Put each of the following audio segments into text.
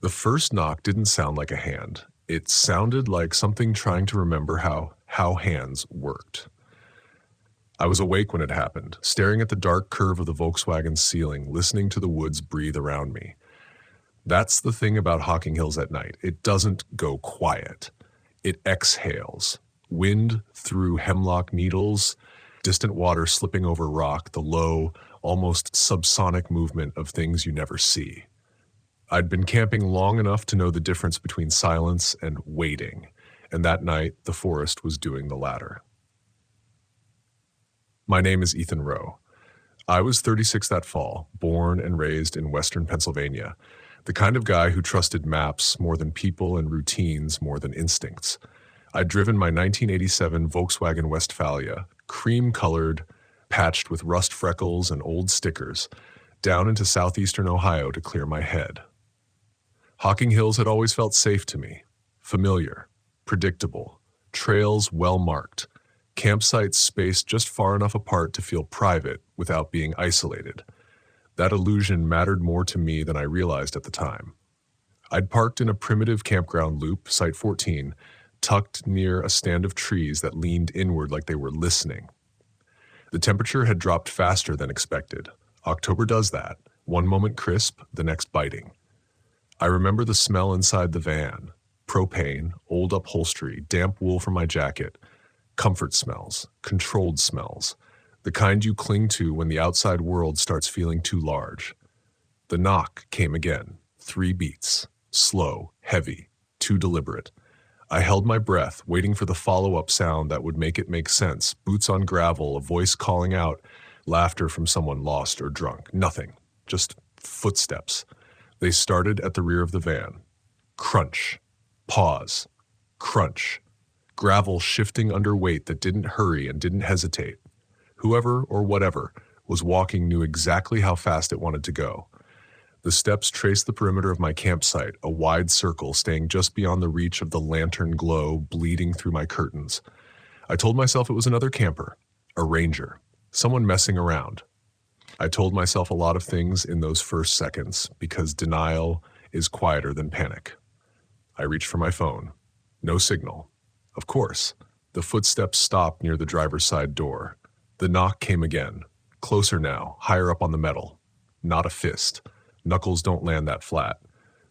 The first knock didn't sound like a hand. It sounded like something trying to remember how hands worked. I was awake when it happened, staring at the dark curve of the Volkswagen ceiling, listening to the woods breathe around me. That's the thing about Hocking Hills at night. It doesn't go quiet. It exhales. Wind through hemlock needles, distant water slipping over rock, the low, almost subsonic movement of things you never see. I'd been camping long enough to know the difference between silence and waiting, and that night the forest was doing the latter. My name is Ethan Rowe. I was 36 that fall, born and raised in western Pennsylvania, the kind of guy who trusted maps more than people and routines more than instincts. I'd driven my 1987 Volkswagen Westfalia, cream-colored, patched with rust freckles and old stickers, down into southeastern Ohio to clear my head. Hocking Hills had always felt safe to me, familiar, predictable, trails well-marked, campsites spaced just far enough apart to feel private without being isolated. That illusion mattered more to me than I realized at the time. I'd parked in a primitive campground loop, Site 14, tucked near a stand of trees that leaned inward like they were listening. The temperature had dropped faster than expected. October does that, one moment crisp, the next biting. I remember the smell inside the van, propane, old upholstery, damp wool from my jacket, comfort smells, controlled smells, the kind you cling to when the outside world starts feeling too large. The knock came again, 3 beats, slow, heavy, too deliberate. I held my breath, waiting for the follow-up sound that would make it make sense, boots on gravel, a voice calling out, laughter from someone lost or drunk. Nothing, just footsteps. They started at the rear of the van. Crunch, pause, crunch. Gravel shifting under weight that didn't hurry and didn't hesitate. Whoever or whatever was walking knew exactly how fast it wanted to go. The steps traced the perimeter of my campsite, a wide circle staying just beyond the reach of the lantern glow bleeding through my curtains. I told myself it was another camper, a ranger, someone messing around. I told myself a lot of things in those first seconds because denial is quieter than panic. I reached for my phone. No signal. Of course, the footsteps stopped near the driver's side door. The knock came again, closer now, higher up on the metal. Not a fist. Knuckles don't land that flat.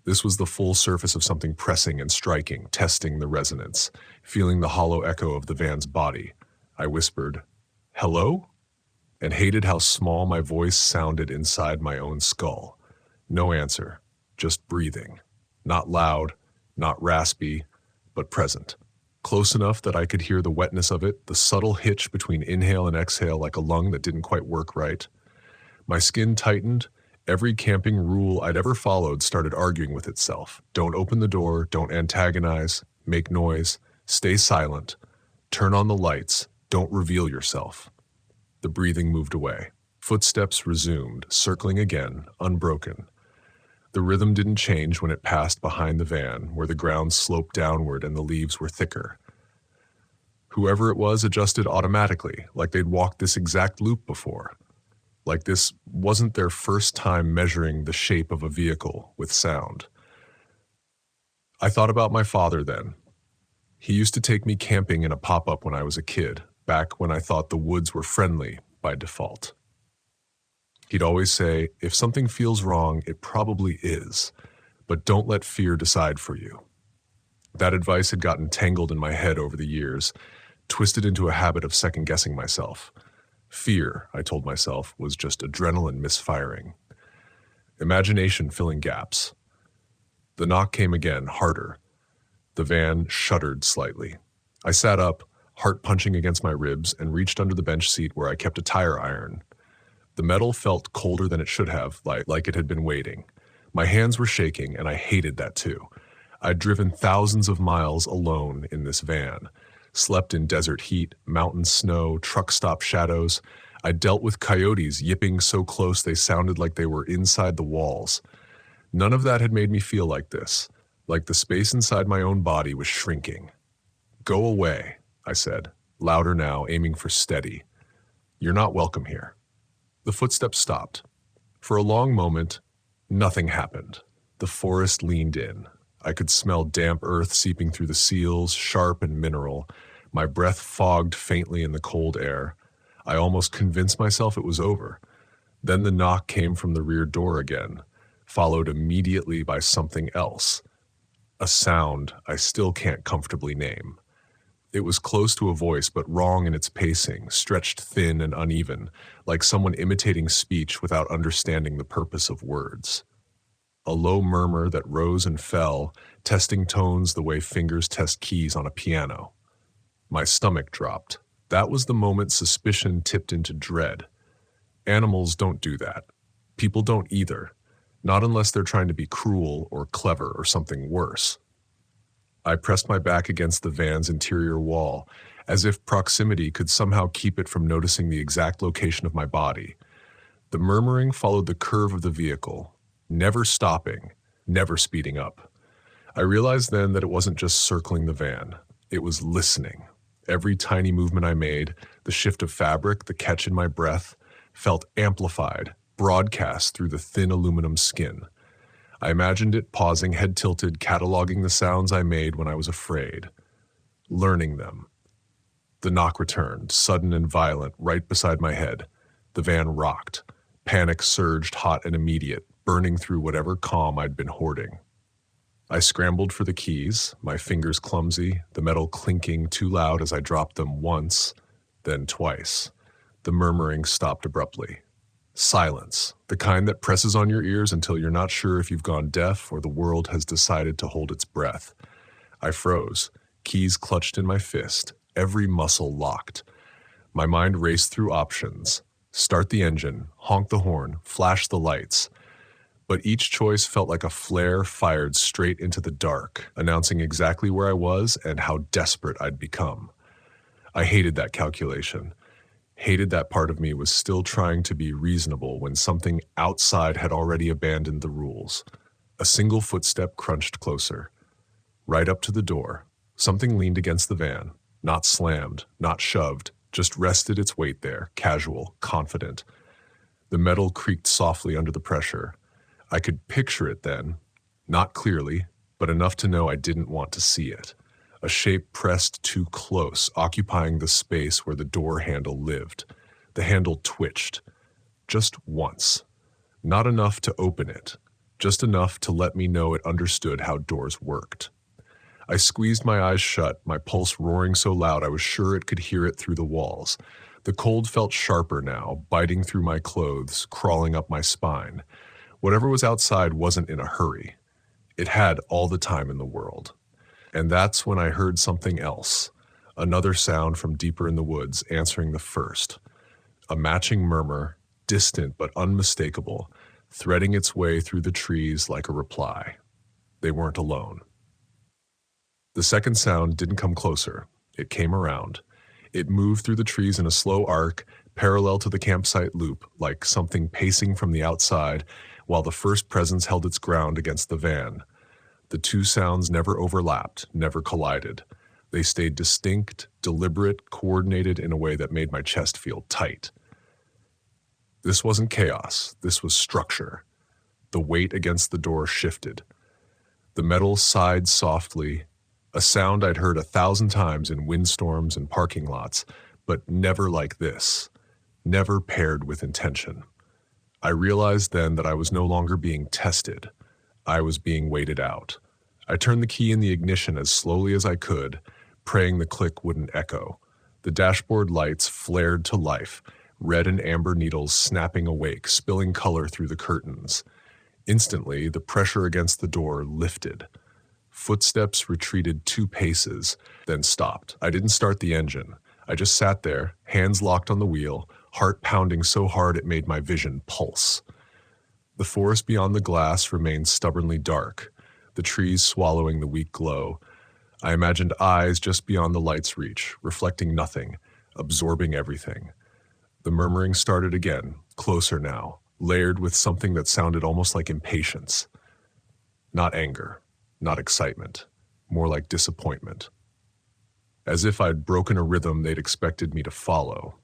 This was the full surface of something pressing and striking, testing the resonance, feeling the hollow echo of the van's body. I whispered, "Hello?" and hated how small my voice sounded inside my own skull. No answer, just breathing. Not loud, not raspy, but present. Close enough that I could hear the wetness of it, the subtle hitch between inhale and exhale like a lung that didn't quite work right. My skin tightened. Every camping rule I'd ever followed started arguing with itself. Don't open the door, don't antagonize, make noise, stay silent, turn on the lights, don't reveal yourself. The breathing moved away. Footsteps resumed, circling again, unbroken. The rhythm didn't change when it passed behind the van, where the ground sloped downward and the leaves were thicker. Whoever it was adjusted automatically, like they'd walked this exact loop before. Like this wasn't their first time measuring the shape of a vehicle with sound. I thought about my father then. He used to take me camping in a pop-up when I was a kid, back when I thought the woods were friendly by default. He'd always say, if something feels wrong, it probably is, but don't let fear decide for you. That advice had gotten tangled in my head over the years, twisted into a habit of second-guessing myself. Fear, I told myself, was just adrenaline misfiring. Imagination filling gaps. The knock came again, harder. The van shuddered slightly. I sat up, heart punching against my ribs, and reached under the bench seat where I kept a tire iron. The metal felt colder than it should have, like it had been waiting. My hands were shaking, and I hated that too. I'd driven thousands of miles alone in this van, slept in desert heat, mountain snow, truck stop shadows. I dealt with coyotes yipping so close they sounded like they were inside the walls. None of that had made me feel like this, like the space inside my own body was shrinking. "Go away," I said, louder now, aiming for steady. "You're not welcome here." The footsteps stopped. For a long moment, nothing happened. The forest leaned in. I could smell damp earth seeping through the seals, sharp and mineral. My breath fogged faintly in the cold air. I almost convinced myself it was over. Then the knock came from the rear door again, followed immediately by something else. A sound I still can't comfortably name. It was close to a voice, but wrong in its pacing, stretched thin and uneven, like someone imitating speech without understanding the purpose of words. A low murmur that rose and fell, testing tones the way fingers test keys on a piano. My stomach dropped. That was the moment suspicion tipped into dread. Animals don't do that. People don't either. Not unless they're trying to be cruel or clever or something worse. I pressed my back against the van's interior wall, as if proximity could somehow keep it from noticing the exact location of my body. The murmuring followed the curve of the vehicle, never stopping, never speeding up. I realized then that it wasn't just circling the van. It was listening. Every tiny movement I made, the shift of fabric, the catch in my breath, felt amplified, broadcast through the thin aluminum skin. I imagined it pausing, head tilted, cataloging the sounds I made when I was afraid, learning them. The knock returned, sudden and violent, right beside my head. The van rocked. Panic surged, hot and immediate, burning through whatever calm I'd been hoarding. I scrambled for the keys, my fingers clumsy, the metal clinking too loud as I dropped them once, then twice. The murmuring stopped abruptly. Silence, the kind that presses on your ears until you're not sure if you've gone deaf or the world has decided to hold its breath. I froze, keys clutched in my fist, every muscle locked. My mind raced through options. Start the engine, honk the horn, flash the lights. But each choice felt like a flare fired straight into the dark, announcing exactly where I was and how desperate I'd become. I hated that calculation. Hated that part of me was still trying to be reasonable when something outside had already abandoned the rules. A single footstep crunched closer. Right up to the door. Something leaned against the van. Not slammed, not shoved, just rested its weight there, casual, confident. The metal creaked softly under the pressure. I could picture it then, not clearly, but enough to know I didn't want to see it. A shape pressed too close, occupying the space where the door handle lived. The handle twitched. Just once. Not enough to open it. Just enough to let me know it understood how doors worked. I squeezed my eyes shut, my pulse roaring so loud I was sure it could hear it through the walls. The cold felt sharper now, biting through my clothes, crawling up my spine. Whatever was outside wasn't in a hurry. It had all the time in the world. And that's when I heard something else, another sound from deeper in the woods answering the first. A matching murmur, distant but unmistakable, threading its way through the trees like a reply. They weren't alone. The second sound didn't come closer. It came around. It moved through the trees in a slow arc, parallel to the campsite loop, like something pacing from the outside, while the first presence held its ground against the van. The two sounds never overlapped, never collided. They stayed distinct, deliberate, coordinated in a way that made my chest feel tight. This wasn't chaos. This was structure. The weight against the door shifted. The metal sighed softly, a sound I'd heard 1,000 times in windstorms and parking lots, but never like this, never paired with intention. I realized then that I was no longer being tested. I was being weighted out. I turned the key in the ignition as slowly as I could, praying the click wouldn't echo. The dashboard lights flared to life, red and amber needles snapping awake, spilling color through the curtains. Instantly, the pressure against the door lifted. Footsteps retreated 2 paces, then stopped. I didn't start the engine. I just sat there, hands locked on the wheel, heart pounding so hard it made my vision pulse. The forest beyond the glass remained stubbornly dark, the trees swallowing the weak glow. I imagined eyes just beyond the light's reach, reflecting nothing, absorbing everything. The murmuring started again, closer now, layered with something that sounded almost like impatience. Not anger, not excitement, more like disappointment. As if I'd broken a rhythm they'd expected me to follow.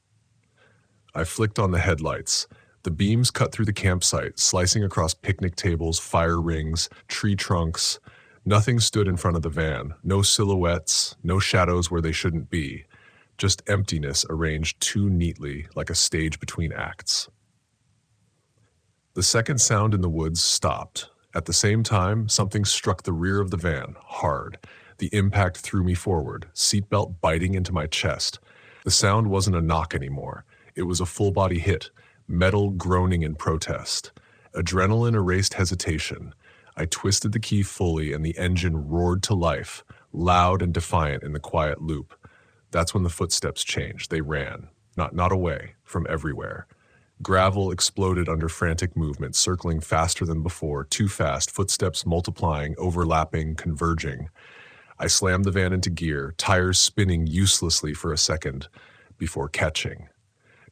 I flicked on the headlights. The beams cut through the campsite, slicing across picnic tables, fire rings, tree trunks. Nothing stood in front of the van. No silhouettes, no shadows where they shouldn't be. Just emptiness arranged too neatly like a stage between acts. The second sound in the woods stopped. At the same time, something struck the rear of the van, hard. The impact threw me forward, seatbelt biting into my chest. The sound wasn't a knock anymore. It was a full-body hit, metal groaning in protest. Adrenaline erased hesitation. I twisted the key fully and the engine roared to life, loud and defiant in the quiet loop. That's when the footsteps changed. They ran, not away, from everywhere. Gravel exploded under frantic movement, circling faster than before, too fast, footsteps multiplying, overlapping, converging. I slammed the van into gear, tires spinning uselessly for a second before catching.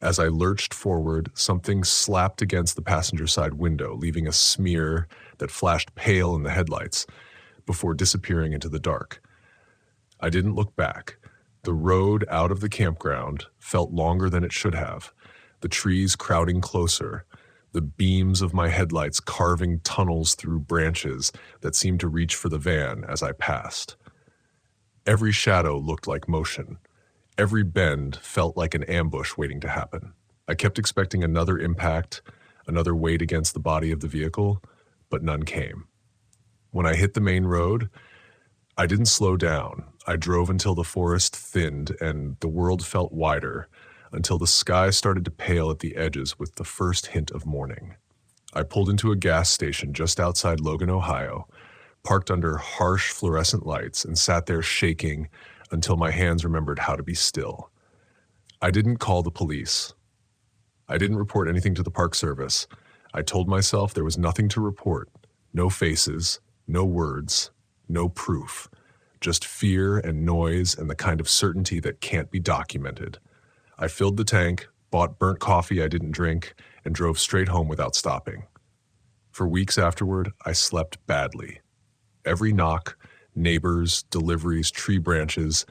As I lurched forward, something slapped against the passenger side window, leaving a smear that flashed pale in the headlights before disappearing into the dark. I didn't look back. The road out of the campground felt longer than it should have, the trees crowding closer, the beams of my headlights carving tunnels through branches that seemed to reach for the van as I passed. Every shadow looked like motion. Every bend felt like an ambush waiting to happen. I kept expecting another impact, another weight against the body of the vehicle, but none came. When I hit the main road, I didn't slow down. I drove until the forest thinned and the world felt wider, until the sky started to pale at the edges with the first hint of morning. I pulled into a gas station just outside Logan, Ohio, parked under harsh fluorescent lights, and sat there shaking until my hands remembered how to be still. I didn't call the police. I didn't report anything to the Park Service. I told myself there was nothing to report. No faces, no words, no proof. Just fear and noise and the kind of certainty that can't be documented. I filled the tank, bought burnt coffee I didn't drink, and drove straight home without stopping. For weeks afterward, I slept badly. Every knock, neighbors, deliveries, tree branches,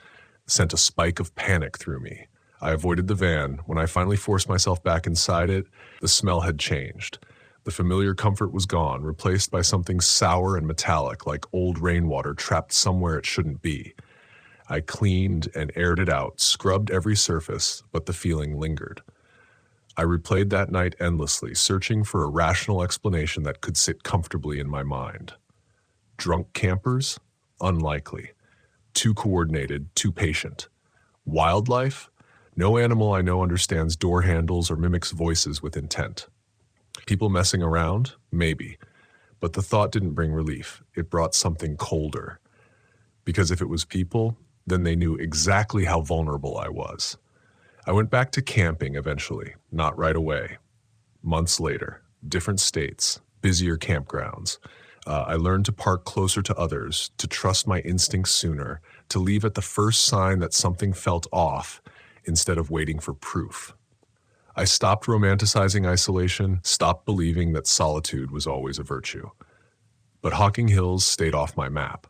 sent a spike of panic through me. I avoided the van. When I finally forced myself back inside it, the smell had changed. The familiar comfort was gone, replaced by something sour and metallic, like old rainwater trapped somewhere it shouldn't be. I cleaned and aired it out, scrubbed every surface, but the feeling lingered. I replayed that night endlessly, searching for a rational explanation that could sit comfortably in my mind. Drunk campers? Unlikely. Too coordinated, too patient. Wildlife? No animal I know understands door handles or mimics voices with intent. People messing around? Maybe. But the thought didn't bring relief. It brought something colder. Because if it was people, then they knew exactly how vulnerable I was. I went back to camping eventually, not right away. Months later, different states, busier campgrounds. I learned to park closer to others, to trust my instincts sooner, to leave at the first sign that something felt off instead of waiting for proof. I stopped romanticizing isolation, stopped believing that solitude was always a virtue. But Hocking Hills stayed off my map.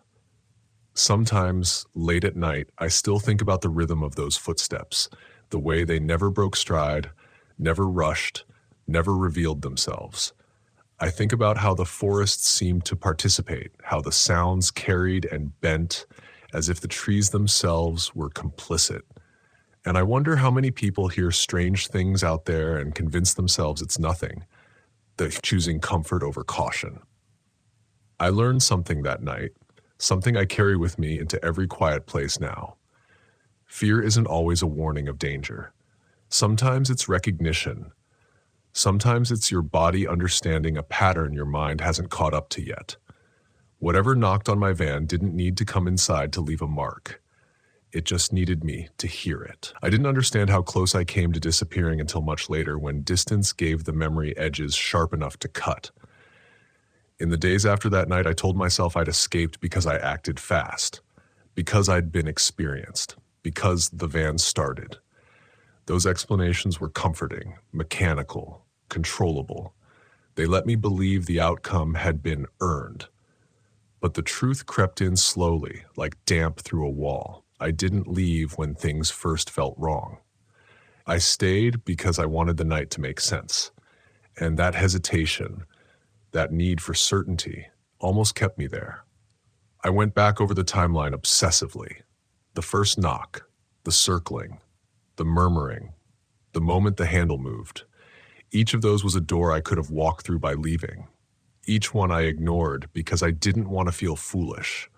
Sometimes, late at night, I still think about the rhythm of those footsteps, the way they never broke stride, never rushed, never revealed themselves. I think about how the forest seemed to participate, how the sounds carried and bent, as if the trees themselves were complicit. And I wonder how many people hear strange things out there and convince themselves it's nothing, they're choosing comfort over caution. I learned something that night, something I carry with me into every quiet place now. Fear isn't always a warning of danger. Sometimes it's recognition. Sometimes it's your body understanding a pattern your mind hasn't caught up to yet. Whatever knocked on my van didn't need to come inside to leave a mark. It just needed me to hear it. I didn't understand how close I came to disappearing until much later, when distance gave the memory edges sharp enough to cut. In the days after that night, I told myself I'd escaped because I acted fast, because I'd been experienced, because the van started. Those explanations were comforting, mechanical, controllable. They let me believe the outcome had been earned. But the truth crept in slowly, like damp through a wall. I didn't leave when things first felt wrong. I stayed because I wanted the night to make sense. And that hesitation, that need for certainty, almost kept me there. I went back over the timeline obsessively. The first knock, the circling, the murmuring, the moment the handle moved. Each of those was a door I could have walked through by leaving. Each one I ignored because I didn't want to feel foolish.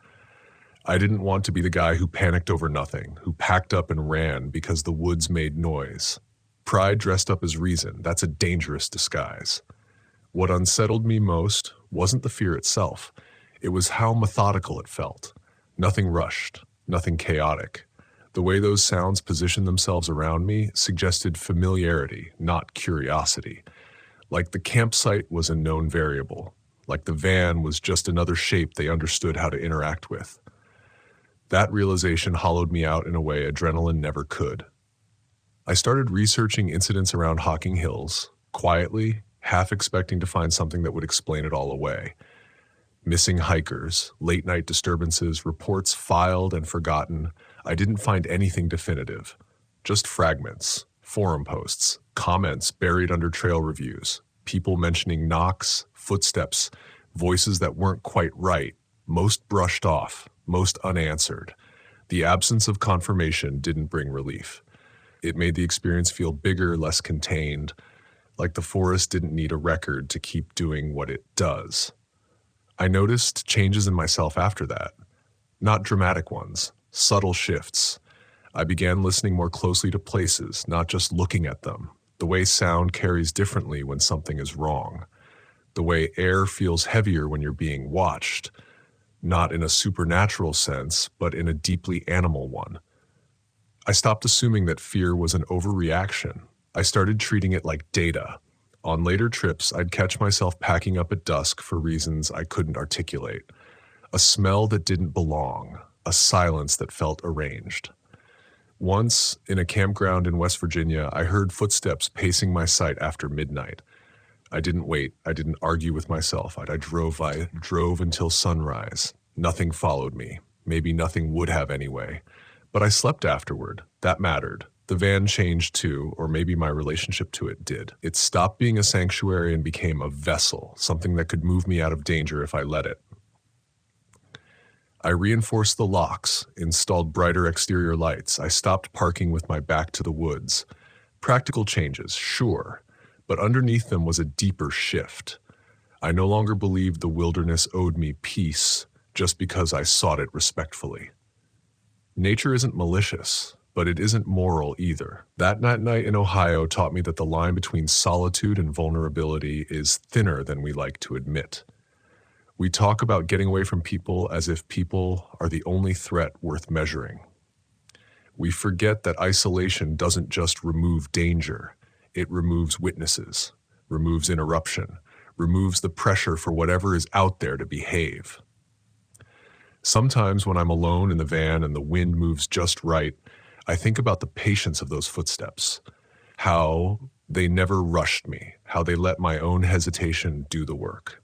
I didn't want to be the guy who panicked over nothing, who packed up and ran because the woods made noise. Pride dressed up as reason, that's a dangerous disguise. What unsettled me most wasn't the fear itself. It was how methodical it felt. Nothing rushed, nothing chaotic. The way those sounds positioned themselves around me suggested familiarity, not curiosity. Like the campsite was a known variable. Like the van was just another shape they understood how to interact with. That realization hollowed me out in a way adrenaline never could. I started researching incidents around Hocking Hills, quietly, half expecting to find something that would explain it all away. Missing hikers, late-night disturbances, reports filed and forgotten. I didn't find anything definitive. Just fragments, forum posts, comments buried under trail reviews, people mentioning knocks, footsteps, voices that weren't quite right, most brushed off, most unanswered. The absence of confirmation didn't bring relief. It made the experience feel bigger, less contained, like the forest didn't need a record to keep doing what it does. I noticed changes in myself after that. Not dramatic ones, subtle shifts. I began listening more closely to places, not just looking at them. The way sound carries differently when something is wrong. The way air feels heavier when you're being watched. Not in a supernatural sense, but in a deeply animal one. I stopped assuming that fear was an overreaction. I started treating it like data. On later trips, I'd catch myself packing up at dusk for reasons I couldn't articulate. A smell that didn't belong, a silence that felt arranged. Once, in a campground in West Virginia, I heard footsteps pacing my site after midnight. I didn't wait. I didn't argue with myself. I drove until sunrise. Nothing followed me. Maybe nothing would have anyway. But I slept afterward. That mattered. The van changed too, or maybe my relationship to it did. It stopped being a sanctuary and became a vessel, something that could move me out of danger if I let it. I reinforced the locks, installed brighter exterior lights. I stopped parking with my back to the woods. Practical changes, sure, but underneath them was a deeper shift. I no longer believed the wilderness owed me peace just because I sought it respectfully. Nature isn't malicious, but it isn't moral either. That night in Ohio taught me that the line between solitude and vulnerability is thinner than we like to admit. We talk about getting away from people as if people are the only threat worth measuring. We forget that isolation doesn't just remove danger, it removes witnesses, removes interruption, removes the pressure for whatever is out there to behave. Sometimes when I'm alone in the van and the wind moves just right, I think about the patience of those footsteps, how they never rushed me, how they let my own hesitation do the work.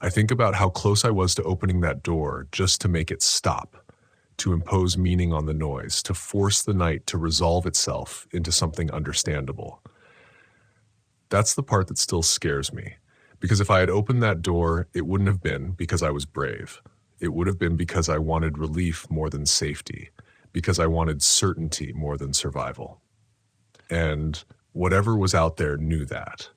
I think about how close I was to opening that door just to make it stop, to impose meaning on the noise, to force the night to resolve itself into something understandable. That's the part that still scares me. Because if I had opened that door, it wouldn't have been because I was brave. It would have been because I wanted relief more than safety, because I wanted certainty more than survival. And whatever was out there knew that.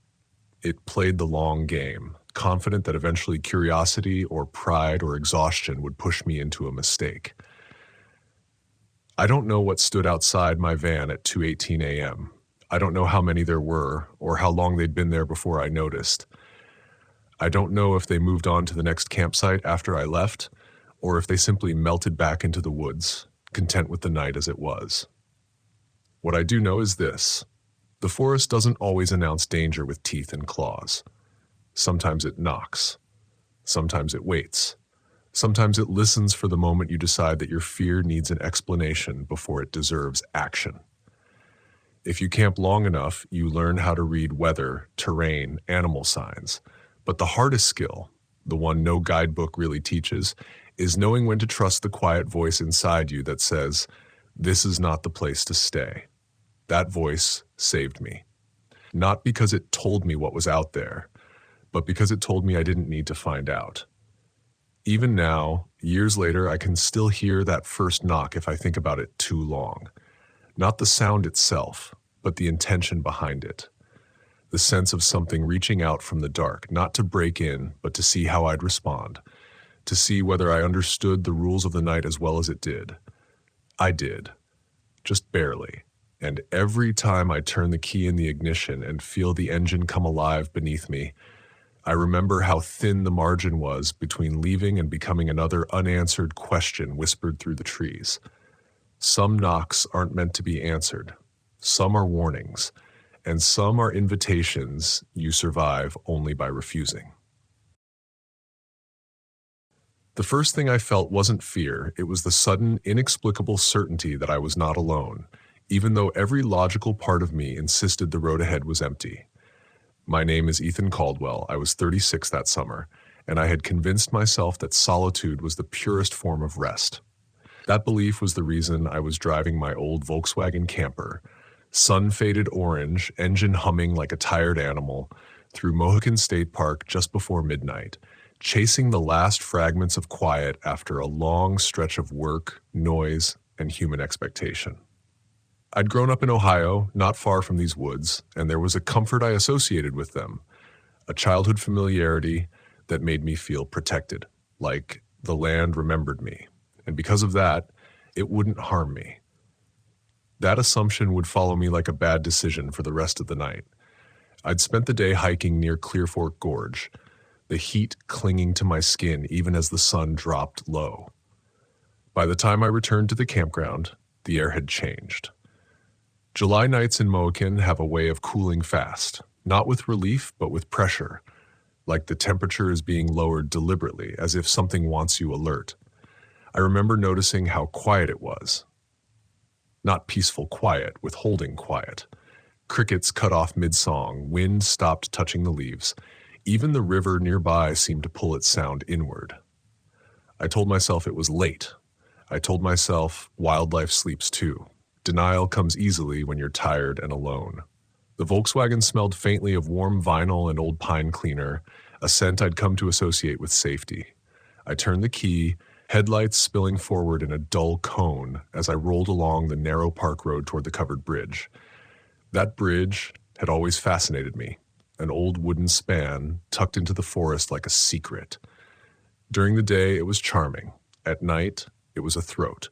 It played the long game, confident that eventually curiosity or pride or exhaustion would push me into a mistake. I don't know what stood outside my van at 2:18 a.m. I don't know how many there were or how long they'd been there before I noticed. I don't know if they moved on to the next campsite after I left, or if they simply melted back into the woods, content with the night as it was. What I do know is this: the forest doesn't always announce danger with teeth and claws. Sometimes it knocks. Sometimes it waits. Sometimes it listens for the moment you decide that your fear needs an explanation before it deserves action. If you camp long enough, you learn how to read weather, terrain, animal signs. But the hardest skill, the one no guidebook really teaches, is knowing when to trust the quiet voice inside you that says, "This is not the place to stay." That voice saved me. Not because it told me what was out there, but because it told me I didn't need to find out. Even now, years later, I can still hear that first knock if I think about it too long. Not the sound itself, but the intention behind it. The sense of something reaching out from the dark, not to break in, but to see how I'd respond, to see whether I understood the rules of the night as well as it did. I did, just barely. And every time I turn the key in the ignition and feel the engine come alive beneath me, I remember how thin the margin was between leaving and becoming another unanswered question whispered through the trees. Some knocks aren't meant to be answered. Some are warnings, and some are invitations you survive only by refusing. The first thing I felt wasn't fear, it was the sudden, inexplicable certainty that I was not alone, even though every logical part of me insisted the road ahead was empty. My name is Ethan Caldwell. I was 36 that summer, and I had convinced myself that solitude was the purest form of rest. That belief was the reason I was driving my old Volkswagen camper, sun-faded orange, engine humming like a tired animal, through Mohican State Park just before midnight, chasing the last fragments of quiet after a long stretch of work, noise, and human expectation. I'd grown up in Ohio, not far from these woods, and there was a comfort I associated with them, a childhood familiarity that made me feel protected, like the land remembered me, and because of that, it wouldn't harm me. That assumption would follow me like a bad decision for the rest of the night. I'd spent the day hiking near Clear Fork Gorge, the heat clinging to my skin even as the sun dropped low. By the time I returned to the campground, the air had changed. July nights in Mohican have a way of cooling fast, not with relief, but with pressure, like the temperature is being lowered deliberately, as if something wants you alert. I remember noticing how quiet it was. Not peaceful quiet, withholding quiet. Crickets cut off mid-song, wind stopped touching the leaves. Even the river nearby seemed to pull its sound inward. I told myself it was late. I told myself wildlife sleeps too. Denial comes easily when you're tired and alone. The Volkswagen smelled faintly of warm vinyl and old pine cleaner, a scent I'd come to associate with safety. I turned the key, headlights spilling forward in a dull cone as I rolled along the narrow park road toward the covered bridge. That bridge had always fascinated me, an old wooden span tucked into the forest like a secret. During the day, it was charming. At night, it was a throat.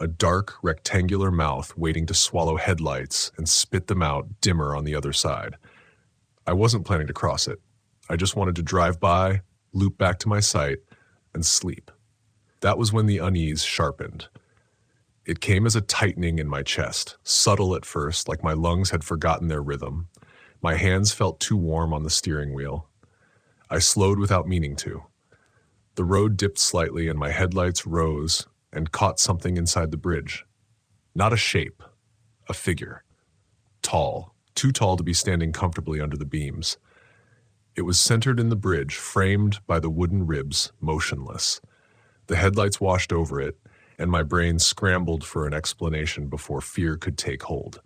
A dark, rectangular mouth waiting to swallow headlights and spit them out dimmer on the other side. I wasn't planning to cross it. I just wanted to drive by, loop back to my site, and sleep. That was when the unease sharpened. It came as a tightening in my chest, subtle at first, like my lungs had forgotten their rhythm. My hands felt too warm on the steering wheel. I slowed without meaning to. The road dipped slightly and my headlights rose and caught something inside the bridge. Not a shape, a figure. Tall, too tall to be standing comfortably under the beams. It was centered in the bridge, framed by the wooden ribs, motionless. The headlights washed over it, and my brain scrambled for an explanation before fear could take hold.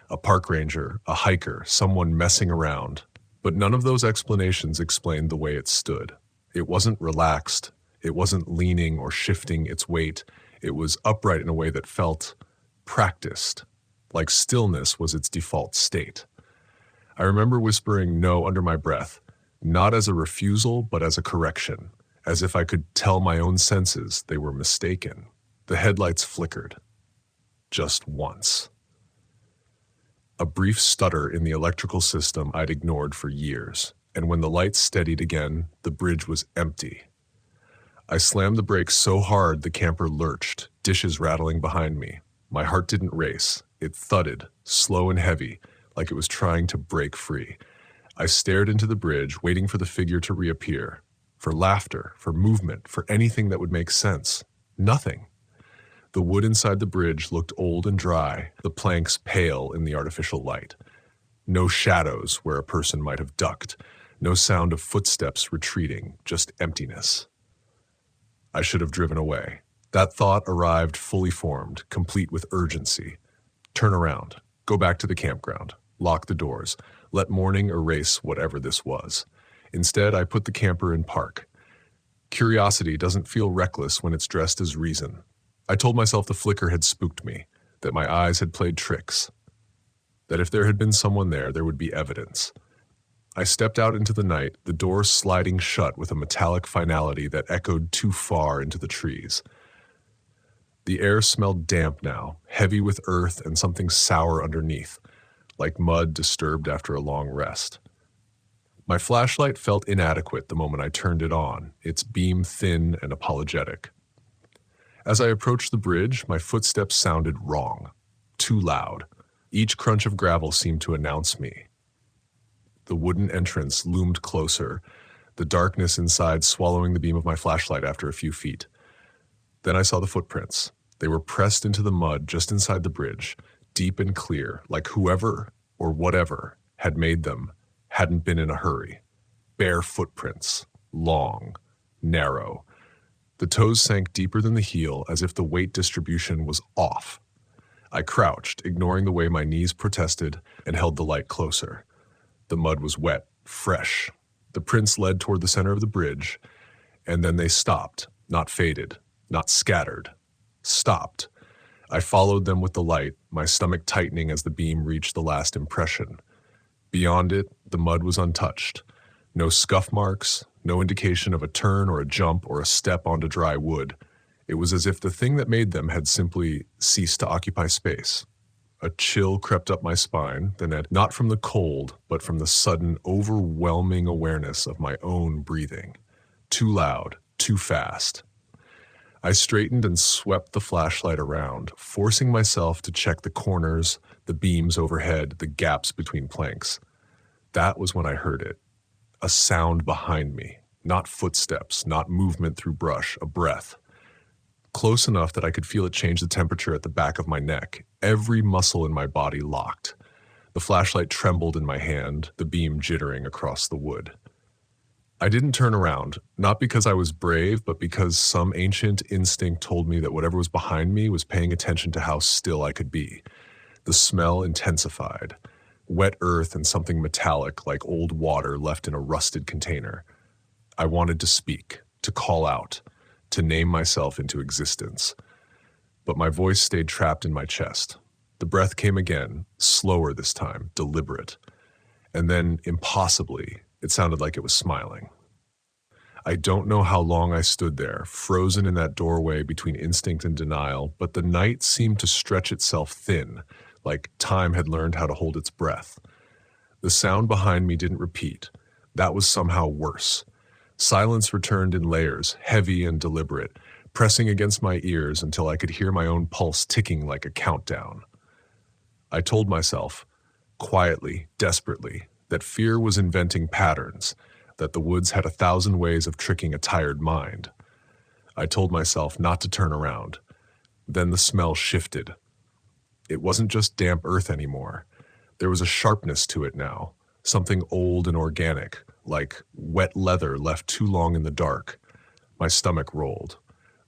A park ranger, a hiker, someone messing around. But none of those explanations explained the way it stood. It wasn't relaxed. It wasn't leaning or shifting its weight. It was upright in a way that felt practiced, like stillness was its default state. I remember whispering no under my breath, not as a refusal, but as a correction, as if I could tell my own senses they were mistaken. The headlights flickered. Just once. A brief stutter in the electrical system I'd ignored for years, and when the lights steadied again, the bridge was empty. I slammed the brakes so hard the camper lurched, dishes rattling behind me. My heart didn't race. It thudded, slow and heavy, like it was trying to break free. I stared into the bridge, waiting for the figure to reappear, for laughter, for movement, for anything that would make sense. Nothing. The wood inside the bridge looked old and dry, the planks pale in the artificial light. No shadows where a person might have ducked, no sound of footsteps retreating, just emptiness. I should have driven away. That thought arrived fully formed, complete with urgency. Turn around, go back to the campground, lock the doors, Let morning erase whatever this was. Instead, I put the camper in park. Curiosity doesn't feel reckless when it's dressed as reason. I told myself the flicker had spooked me, that my eyes had played tricks, that if there had been someone there would be evidence. I stepped out into the night, the door sliding shut with a metallic finality that echoed too far into the trees. The air smelled damp now, heavy with earth and something sour underneath, like mud disturbed after a long rest. My flashlight felt inadequate the moment I turned it on, its beam thin and apologetic. As I approached the bridge, my footsteps sounded wrong, too loud. Each crunch of gravel seemed to announce me. The wooden entrance loomed closer, the darkness inside swallowing the beam of my flashlight after a few feet. Then I saw the footprints. They were pressed into the mud just inside the bridge, deep and clear, like whoever or whatever had made them hadn't been in a hurry. Bare footprints, long, narrow. The toes sank deeper than the heel as if the weight distribution was off. I crouched, ignoring the way my knees protested, and held the light closer. The mud was wet, fresh. The prints led toward the center of the bridge, and then they stopped, not faded, not scattered. Stopped. I followed them with the light, my stomach tightening as the beam reached the last impression. Beyond it, the mud was untouched. No scuff marks, no indication of a turn or a jump or a step onto dry wood. It was as if the thing that made them had simply ceased to occupy space. A chill crept up my spine, then not from the cold, but from the sudden, overwhelming awareness of my own breathing. Too loud, too fast. I straightened and swept the flashlight around, forcing myself to check the corners, the beams overhead, the gaps between planks. That was when I heard it. A sound behind me. Not footsteps, not movement through brush, a breath. Close enough that I could feel it change the temperature at the back of my neck. Every muscle in my body locked. The flashlight trembled in my hand, the beam jittering across the wood. I didn't turn around, not because I was brave, but because some ancient instinct told me that whatever was behind me was paying attention to how still I could be. The smell intensified. Wet earth and something metallic like old water left in a rusted container. I wanted to speak, to call out, to name myself into existence. But my voice stayed trapped in my chest. The breath came again, slower this time, deliberate. And then, impossibly, it sounded like it was smiling. I don't know how long I stood there, frozen in that doorway between instinct and denial, but the night seemed to stretch itself thin, like time had learned how to hold its breath. The sound behind me didn't repeat. That was somehow worse. Silence returned in layers, heavy and deliberate, pressing against my ears until I could hear my own pulse ticking like a countdown. I told myself, quietly, desperately, that fear was inventing patterns, that the woods had 1,000 ways of tricking a tired mind. I told myself not to turn around. Then the smell shifted. It wasn't just damp earth anymore. There was a sharpness to it now, something old and organic, like wet leather left too long in the dark. My stomach rolled.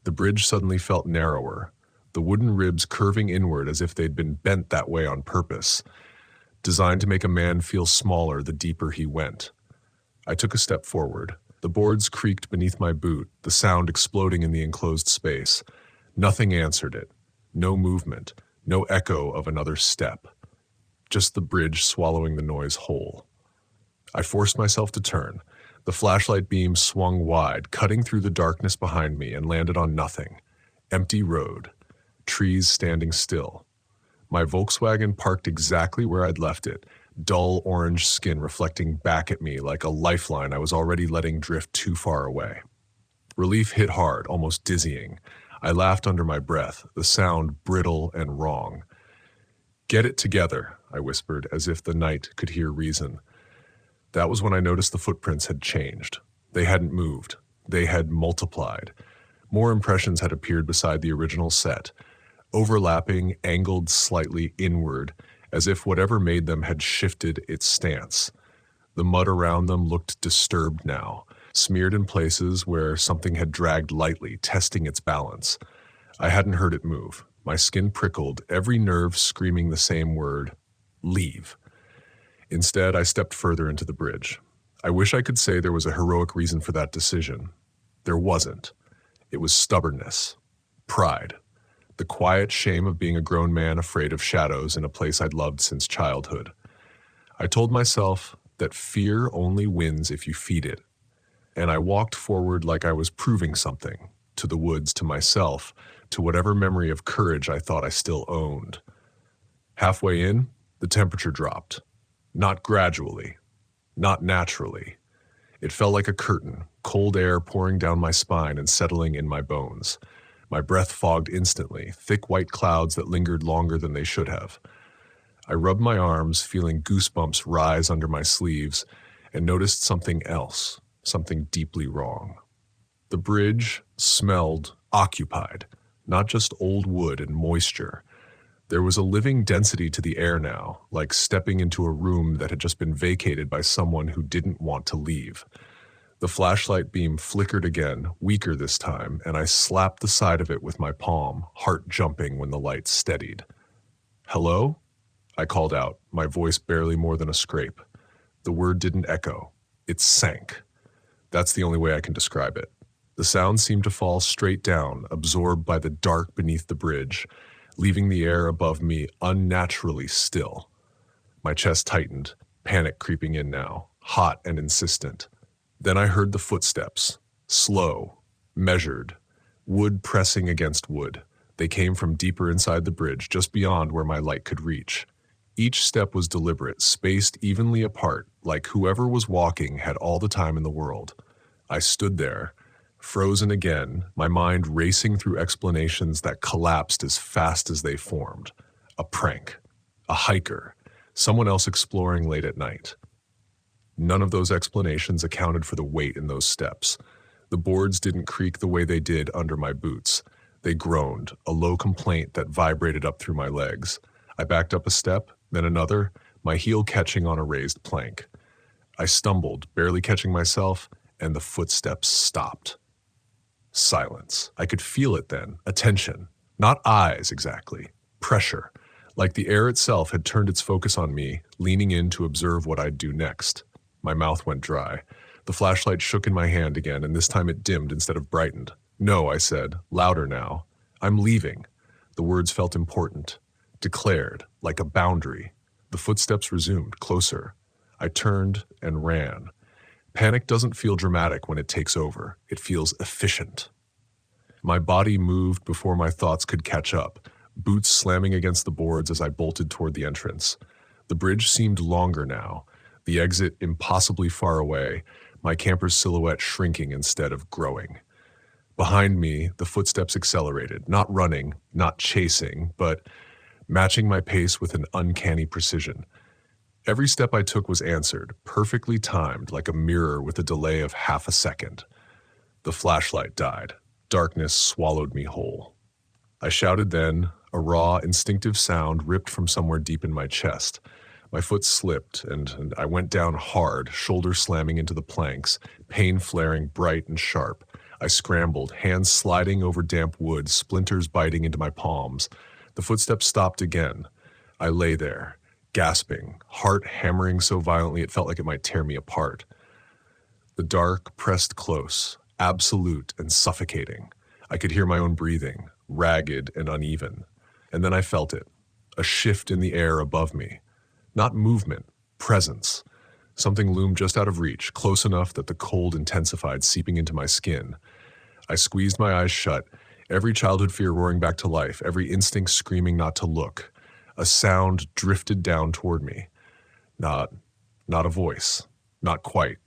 The bridge suddenly felt narrower, the wooden ribs curving inward as if they'd been bent that way on purpose, designed to make a man feel smaller the deeper he went. I took a step forward. The boards creaked beneath my boot, the sound exploding in the enclosed space. Nothing answered it. No movement, no echo of another step. Just the bridge swallowing the noise whole. I forced myself to turn. The flashlight beam swung wide, cutting through the darkness behind me, and landed on nothing. Empty road. Trees standing still. My Volkswagen parked exactly where I'd left it, dull orange skin reflecting back at me like a lifeline I was already letting drift too far away. Relief hit hard, almost dizzying. I laughed under my breath, the sound brittle and wrong. "Get it together," I whispered, as if the night could hear reason. That was when I noticed the footprints had changed. They hadn't moved. They had multiplied. More impressions had appeared beside the original set, overlapping, angled slightly inward, as if whatever made them had shifted its stance. The mud around them looked disturbed now, smeared in places where something had dragged lightly, testing its balance. I hadn't heard it move. My skin prickled, every nerve screaming the same word, leave. Instead, I stepped further into the bridge. I wish I could say there was a heroic reason for that decision. There wasn't. It was stubbornness, pride, the quiet shame of being a grown man afraid of shadows in a place I'd loved since childhood. I told myself that fear only wins if you feed it, and I walked forward like I was proving something, to the woods, to myself, to whatever memory of courage I thought I still owned. Halfway in, the temperature dropped. Not gradually, not naturally. It felt like a curtain, cold air pouring down my spine and settling in my bones. My breath fogged instantly, thick white clouds that lingered longer than they should have. I rubbed my arms, feeling goosebumps rise under my sleeves, and noticed something else, something deeply wrong. The bridge smelled occupied, not just old wood and moisture. There was a living density to the air now, like stepping into a room that had just been vacated by someone who didn't want to leave. The flashlight beam flickered again, weaker this time, and I slapped the side of it with my palm, heart jumping when the light steadied. "Hello?" I called out, my voice barely more than a scrape. The word didn't echo. It sank. That's the only way I can describe it. The sound seemed to fall straight down, absorbed by the dark beneath the bridge, leaving the air above me unnaturally still. My chest tightened, panic creeping in now, hot and insistent. Then I heard the footsteps, slow, measured, wood pressing against wood. They came from deeper inside the bridge, just beyond where my light could reach. Each step was deliberate, spaced evenly apart, like whoever was walking had all the time in the world. I stood there, frozen again, my mind racing through explanations that collapsed as fast as they formed. A prank, a hiker, someone else exploring late at night. None of those explanations accounted for the weight in those steps. The boards didn't creak the way they did under my boots. They groaned, a low complaint that vibrated up through my legs. I backed up a step, then another, my heel catching on a raised plank. I stumbled, barely catching myself, and the footsteps stopped. Silence. I could feel it then, attention. Not eyes, exactly. Pressure. Like the air itself had turned its focus on me, leaning in to observe what I'd do next. My mouth went dry. The flashlight shook in my hand again, and this time it dimmed instead of brightened. "No," I said, louder now. "I'm leaving." The words felt important. Declared, like a boundary. The footsteps resumed, closer. I turned and ran. Panic doesn't feel dramatic when it takes over. It feels efficient. My body moved before my thoughts could catch up, boots slamming against the boards as I bolted toward the entrance. The bridge seemed longer now, the exit impossibly far away, my camper's silhouette shrinking instead of growing. Behind me, the footsteps accelerated, not running, not chasing, but matching my pace with an uncanny precision. Every step I took was answered, perfectly timed, like a mirror with a delay of half a second. The flashlight died. Darkness swallowed me whole. I shouted then, a raw, instinctive sound ripped from somewhere deep in my chest. My foot slipped, and I went down hard, shoulder slamming into the planks, pain flaring bright and sharp. I scrambled, hands sliding over damp wood, splinters biting into my palms. The footsteps stopped again. I lay there, gasping, heart hammering so violently it felt like it might tear me apart. The dark pressed close, absolute and suffocating. I could hear my own breathing, ragged and uneven. And then I felt it, a shift in the air above me. Not movement, presence. Something loomed just out of reach, close enough that the cold intensified, seeping into my skin. I squeezed my eyes shut, every childhood fear roaring back to life, every instinct screaming not to look. A sound drifted down toward me. Not a voice. Not quite.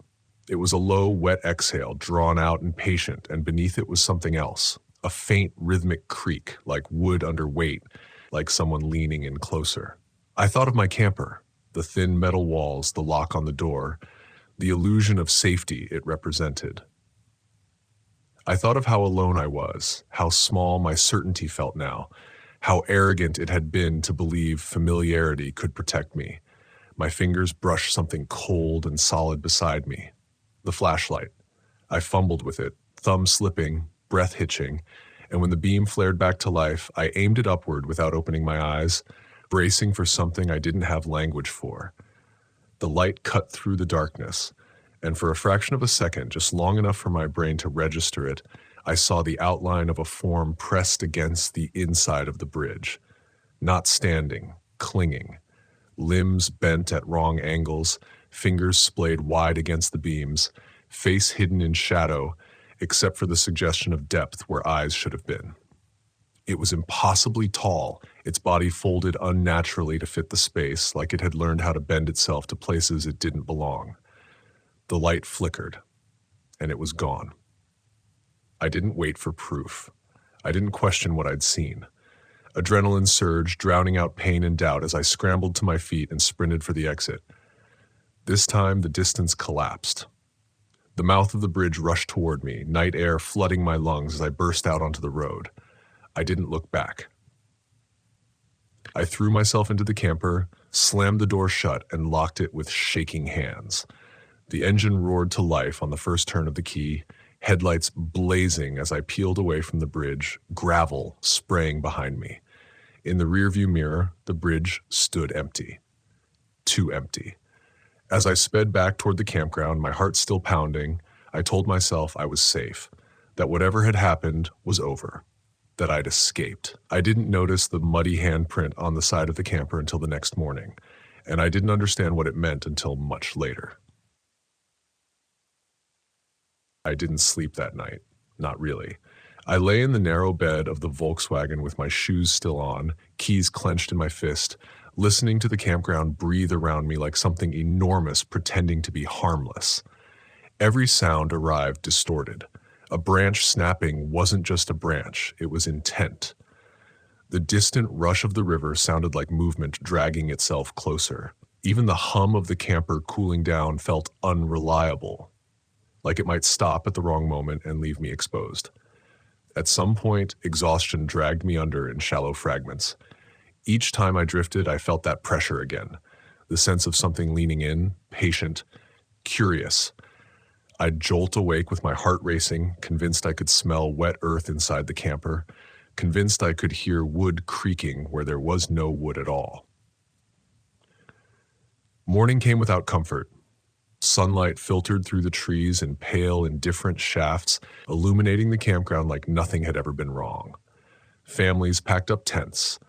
It was a low, wet exhale, drawn out and patient, and beneath it was something else. A faint, rhythmic creak, like wood under weight, like someone leaning in closer. I thought of my camper, the thin metal walls, the lock on the door, the illusion of safety it represented. I thought of how alone I was, how small my certainty felt now, how arrogant it had been to believe familiarity could protect me. My fingers brushed something cold and solid beside me. The flashlight. I fumbled with it, thumb slipping, breath hitching, and when the beam flared back to life, I aimed it upward without opening my eyes, bracing for something I didn't have language for. The light cut through the darkness, and for a fraction of a second, just long enough for my brain to register it, I saw the outline of a form pressed against the inside of the bridge. Not standing, clinging. Limbs bent at wrong angles, fingers splayed wide against the beams, face hidden in shadow, except for the suggestion of depth where eyes should have been. It was impossibly tall, its body folded unnaturally to fit the space, like it had learned how to bend itself to places it didn't belong. The light flickered, and it was gone. I didn't wait for proof. I didn't question what I'd seen. Adrenaline surged, drowning out pain and doubt as I scrambled to my feet and sprinted for the exit. This time, the distance collapsed. The mouth of the bridge rushed toward me, night air flooding my lungs as I burst out onto the road. I didn't look back. I threw myself into the camper, slammed the door shut, and locked it with shaking hands. The engine roared to life on the first turn of the key, headlights blazing as I peeled away from the bridge, gravel spraying behind me. In the rearview mirror, the bridge stood empty. Too empty. As I sped back toward the campground, my heart still pounding, I told myself I was safe, that whatever had happened was over, that I'd escaped. I didn't notice the muddy handprint on the side of the camper until the next morning, and I didn't understand what it meant until much later. I didn't sleep that night. Not really. I lay in the narrow bed of the Volkswagen with my shoes still on, keys clenched in my fist, listening to the campground breathe around me like something enormous pretending to be harmless. Every sound arrived distorted. A branch snapping wasn't just a branch, it was intent. The distant rush of the river sounded like movement dragging itself closer. Even the hum of the camper cooling down felt unreliable, like it might stop at the wrong moment and leave me exposed. At some point, exhaustion dragged me under in shallow fragments. Each time I drifted, I felt that pressure again, the sense of something leaning in, patient, curious. I'd jolt awake with my heart racing, convinced I could smell wet earth inside the camper, convinced I could hear wood creaking where there was no wood at all. Morning came without comfort. Sunlight filtered through the trees in pale, indifferent shafts, illuminating the campground like nothing had ever been wrong. Families packed up tents.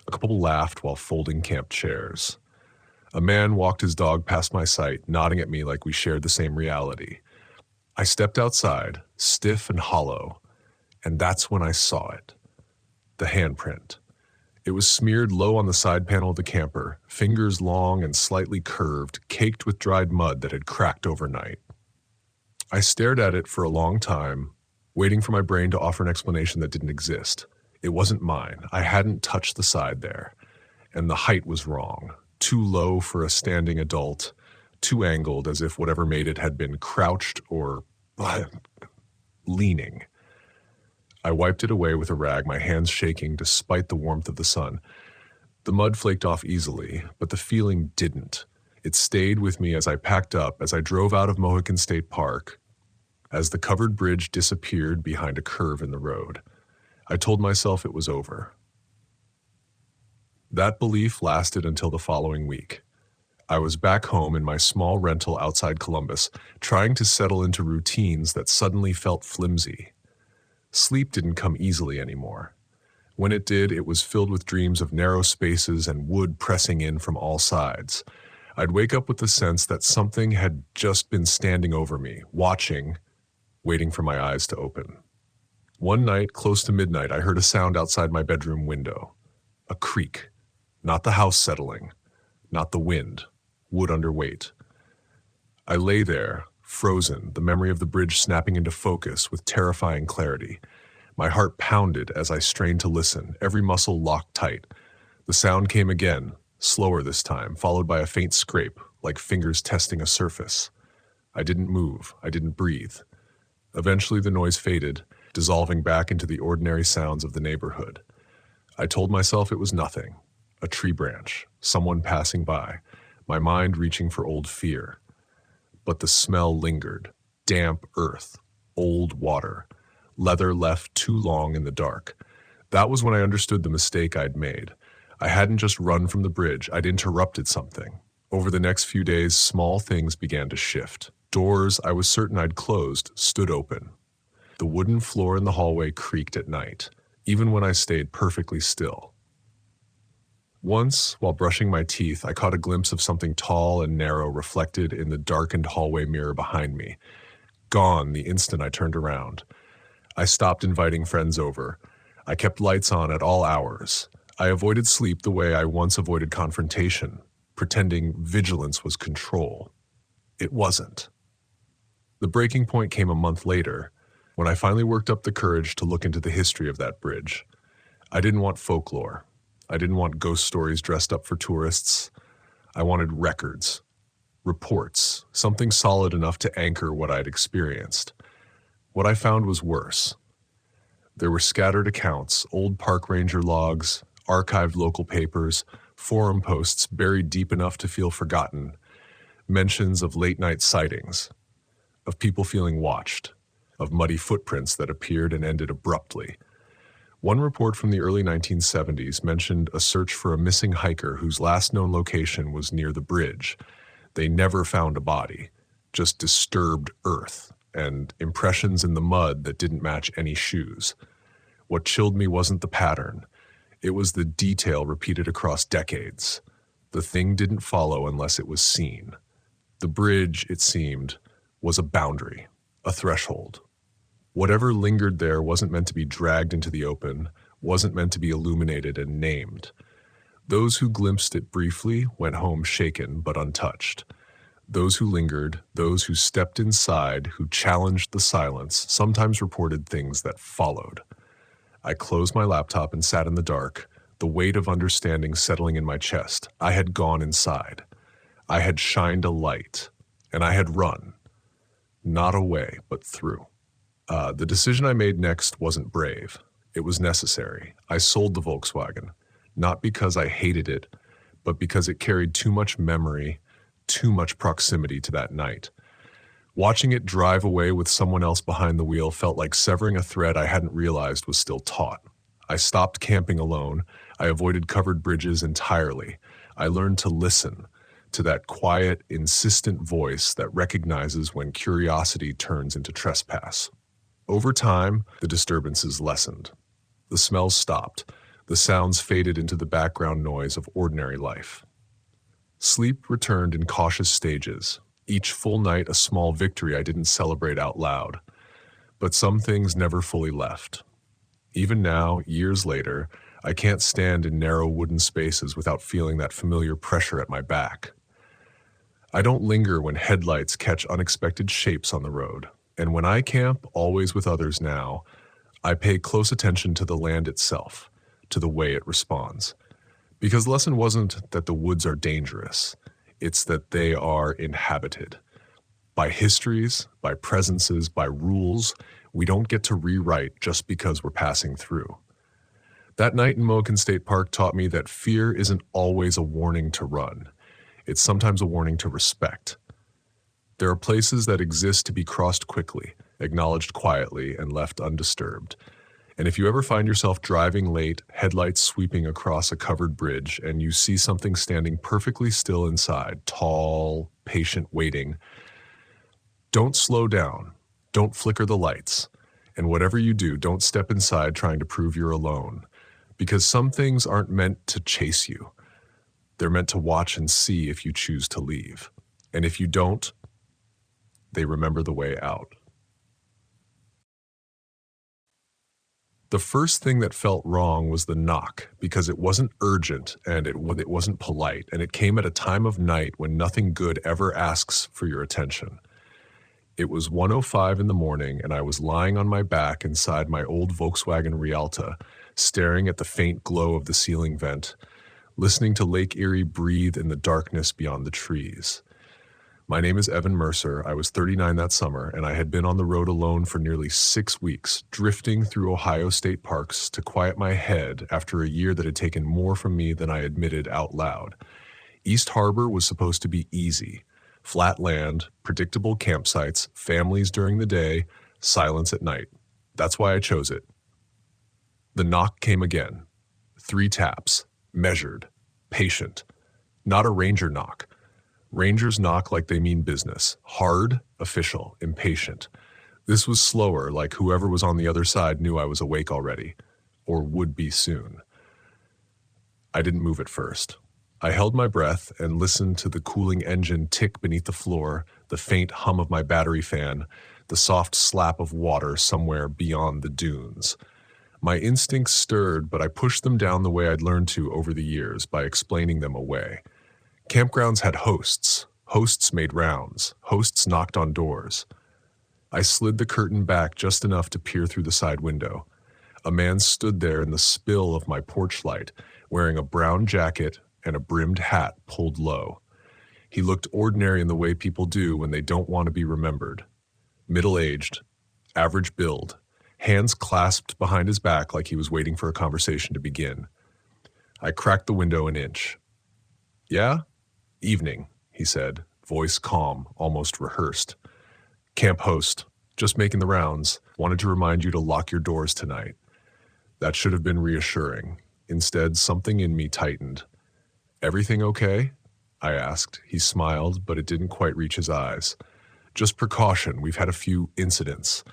A couple laughed while folding camp chairs. A man walked his dog past my sight, nodding at me like we shared the same reality. I stepped outside, stiff and hollow, and that's when I saw it. The handprint. It was smeared low on the side panel of the camper, fingers long and slightly curved, caked with dried mud that had cracked overnight. I stared at it for a long time, waiting for my brain to offer an explanation that didn't exist. It wasn't mine. I hadn't touched the side there. And the height was wrong. Too low for a standing adult, too angled as if whatever made it had been crouched or leaning. I wiped it away with a rag, my hands shaking despite the warmth of the sun. The mud flaked off easily, but the feeling didn't. It stayed with me as I packed up, as I drove out of Mohican State Park, as the covered bridge disappeared behind a curve in the road. I told myself it was over. That belief lasted until the following week. I was back home in my small rental outside Columbus, trying to settle into routines that suddenly felt flimsy. Sleep didn't come easily anymore. When it did, it was filled with dreams of narrow spaces and wood pressing in from all sides. I'd wake up with the sense that something had just been standing over me, watching, waiting for my eyes to open. One night, close to midnight, I heard a sound outside my bedroom window. A creak. Not the house settling. Not the wind. Wood under weight. I lay there, frozen, the memory of the bridge snapping into focus with terrifying clarity. My heart pounded as I strained to listen, every muscle locked tight. The sound came again, slower this time, followed by a faint scrape, like fingers testing a surface. I didn't move. I didn't breathe. Eventually the noise faded, dissolving back into the ordinary sounds of the neighborhood. I told myself it was nothing. A tree branch, someone passing by, my mind reaching for old fear. But the smell lingered. Damp earth, old water, leather left too long in the dark. That was when I understood the mistake I'd made. I hadn't just run from the bridge, I'd interrupted something. Over the next few days, small things began to shift. Doors I was certain I'd closed stood open. The wooden floor in the hallway creaked at night, even when I stayed perfectly still. Once, while brushing my teeth, I caught a glimpse of something tall and narrow reflected in the darkened hallway mirror behind me. Gone the instant I turned around. I stopped inviting friends over. I kept lights on at all hours. I avoided sleep the way I once avoided confrontation, pretending vigilance was control. It wasn't. The breaking point came a month later, when I finally worked up the courage to look into the history of that bridge. I didn't want folklore. I didn't want ghost stories dressed up for tourists. I wanted records, reports, something solid enough to anchor what I'd experienced. What I found was worse. There were scattered accounts, old park ranger logs, archived local papers, forum posts buried deep enough to feel forgotten, mentions of late-night sightings, of people feeling watched, of muddy footprints that appeared and ended abruptly. One report from the early 1970s mentioned a search for a missing hiker whose last known location was near the bridge. They never found a body, just disturbed earth and impressions in the mud that didn't match any shoes. What chilled me wasn't the pattern. It was the detail repeated across decades. The thing didn't follow unless it was seen. The bridge, it seemed, was a boundary, a threshold. Whatever lingered there wasn't meant to be dragged into the open, wasn't meant to be illuminated and named. Those who glimpsed it briefly went home shaken but untouched. Those who lingered, those who stepped inside, who challenged the silence, sometimes reported things that followed. I closed my laptop and sat in the dark, the weight of understanding settling in my chest. I had gone inside. I had shined a light, and I had run. Not away, but through. The decision I made next wasn't brave. It was necessary. I sold the Volkswagen, not because I hated it, but because it carried too much memory, too much proximity to that night. Watching it drive away with someone else behind the wheel felt like severing a thread I hadn't realized was still taut. I stopped camping alone. I avoided covered bridges entirely. I learned to listen to that quiet, insistent voice that recognizes when curiosity turns into trespass. Over time, the disturbances lessened. The smells stopped. The sounds faded into the background noise of ordinary life. Sleep returned in cautious stages, each full night a small victory I didn't celebrate out loud. But some things never fully left. Even now, years later, I can't stand in narrow wooden spaces without feeling that familiar pressure at my back. I don't linger when headlights catch unexpected shapes on the road. And when I camp, always with others now, I pay close attention to the land itself, to the way it responds. Because the lesson wasn't that the woods are dangerous, it's that they are inhabited. By histories, by presences, by rules, we don't get to rewrite just because we're passing through. That night in Mohican State Park taught me that fear isn't always a warning to run. It's sometimes a warning to respect. There are places that exist to be crossed quickly, acknowledged quietly, and left undisturbed. And if you ever find yourself driving late, headlights sweeping across a covered bridge, and you see something standing perfectly still inside, tall, patient, waiting, don't slow down. Don't flicker the lights. And whatever you do, don't step inside trying to prove you're alone. Because some things aren't meant to chase you. They're meant to watch and see if you choose to leave. And if you don't, they remember the way out. The first thing that felt wrong was the knock, because it wasn't urgent and it wasn't polite, and it came at a time of night when nothing good ever asks for your attention. It was 1:05 in the morning, and I was lying on my back inside my old Volkswagen Rialta, staring at the faint glow of the ceiling vent, listening to Lake Erie breathe in the darkness beyond the trees. My name is Evan Mercer. I was 39 that summer, and I had been on the road alone for nearly 6 weeks, drifting through Ohio state parks to quiet my head after a year that had taken more from me than I admitted out loud. East Harbor was supposed to be easy. Flat land, predictable campsites, families during the day, silence at night. That's why I chose it. The knock came again. 3 taps, measured, patient. Not a ranger knock. Rangers knock like they mean business. Hard, official, impatient. This was slower, like whoever was on the other side knew I was awake already, or would be soon. I didn't move at first. I held my breath and listened to the cooling engine tick beneath the floor, the faint hum of my battery fan, the soft slap of water somewhere beyond the dunes. My instincts stirred, but I pushed them down the way I'd learned to over the years by explaining them away. Campgrounds had hosts. Hosts made rounds. Hosts knocked on doors. I slid the curtain back just enough to peer through the side window. A man stood there in the spill of my porch light, wearing a brown jacket and a brimmed hat pulled low. He looked ordinary in the way people do when they don't want to be remembered. Middle-aged, average build, hands clasped behind his back like he was waiting for a conversation to begin. I cracked the window an inch. "Yeah? Evening," he said, voice calm, almost rehearsed. "Camp host, just making the rounds. Wanted to remind you to lock your doors tonight." That should have been reassuring. Instead, something in me tightened. "Everything okay?" I asked. He smiled, but it didn't quite reach his eyes. "Just precaution, we've had a few incidents.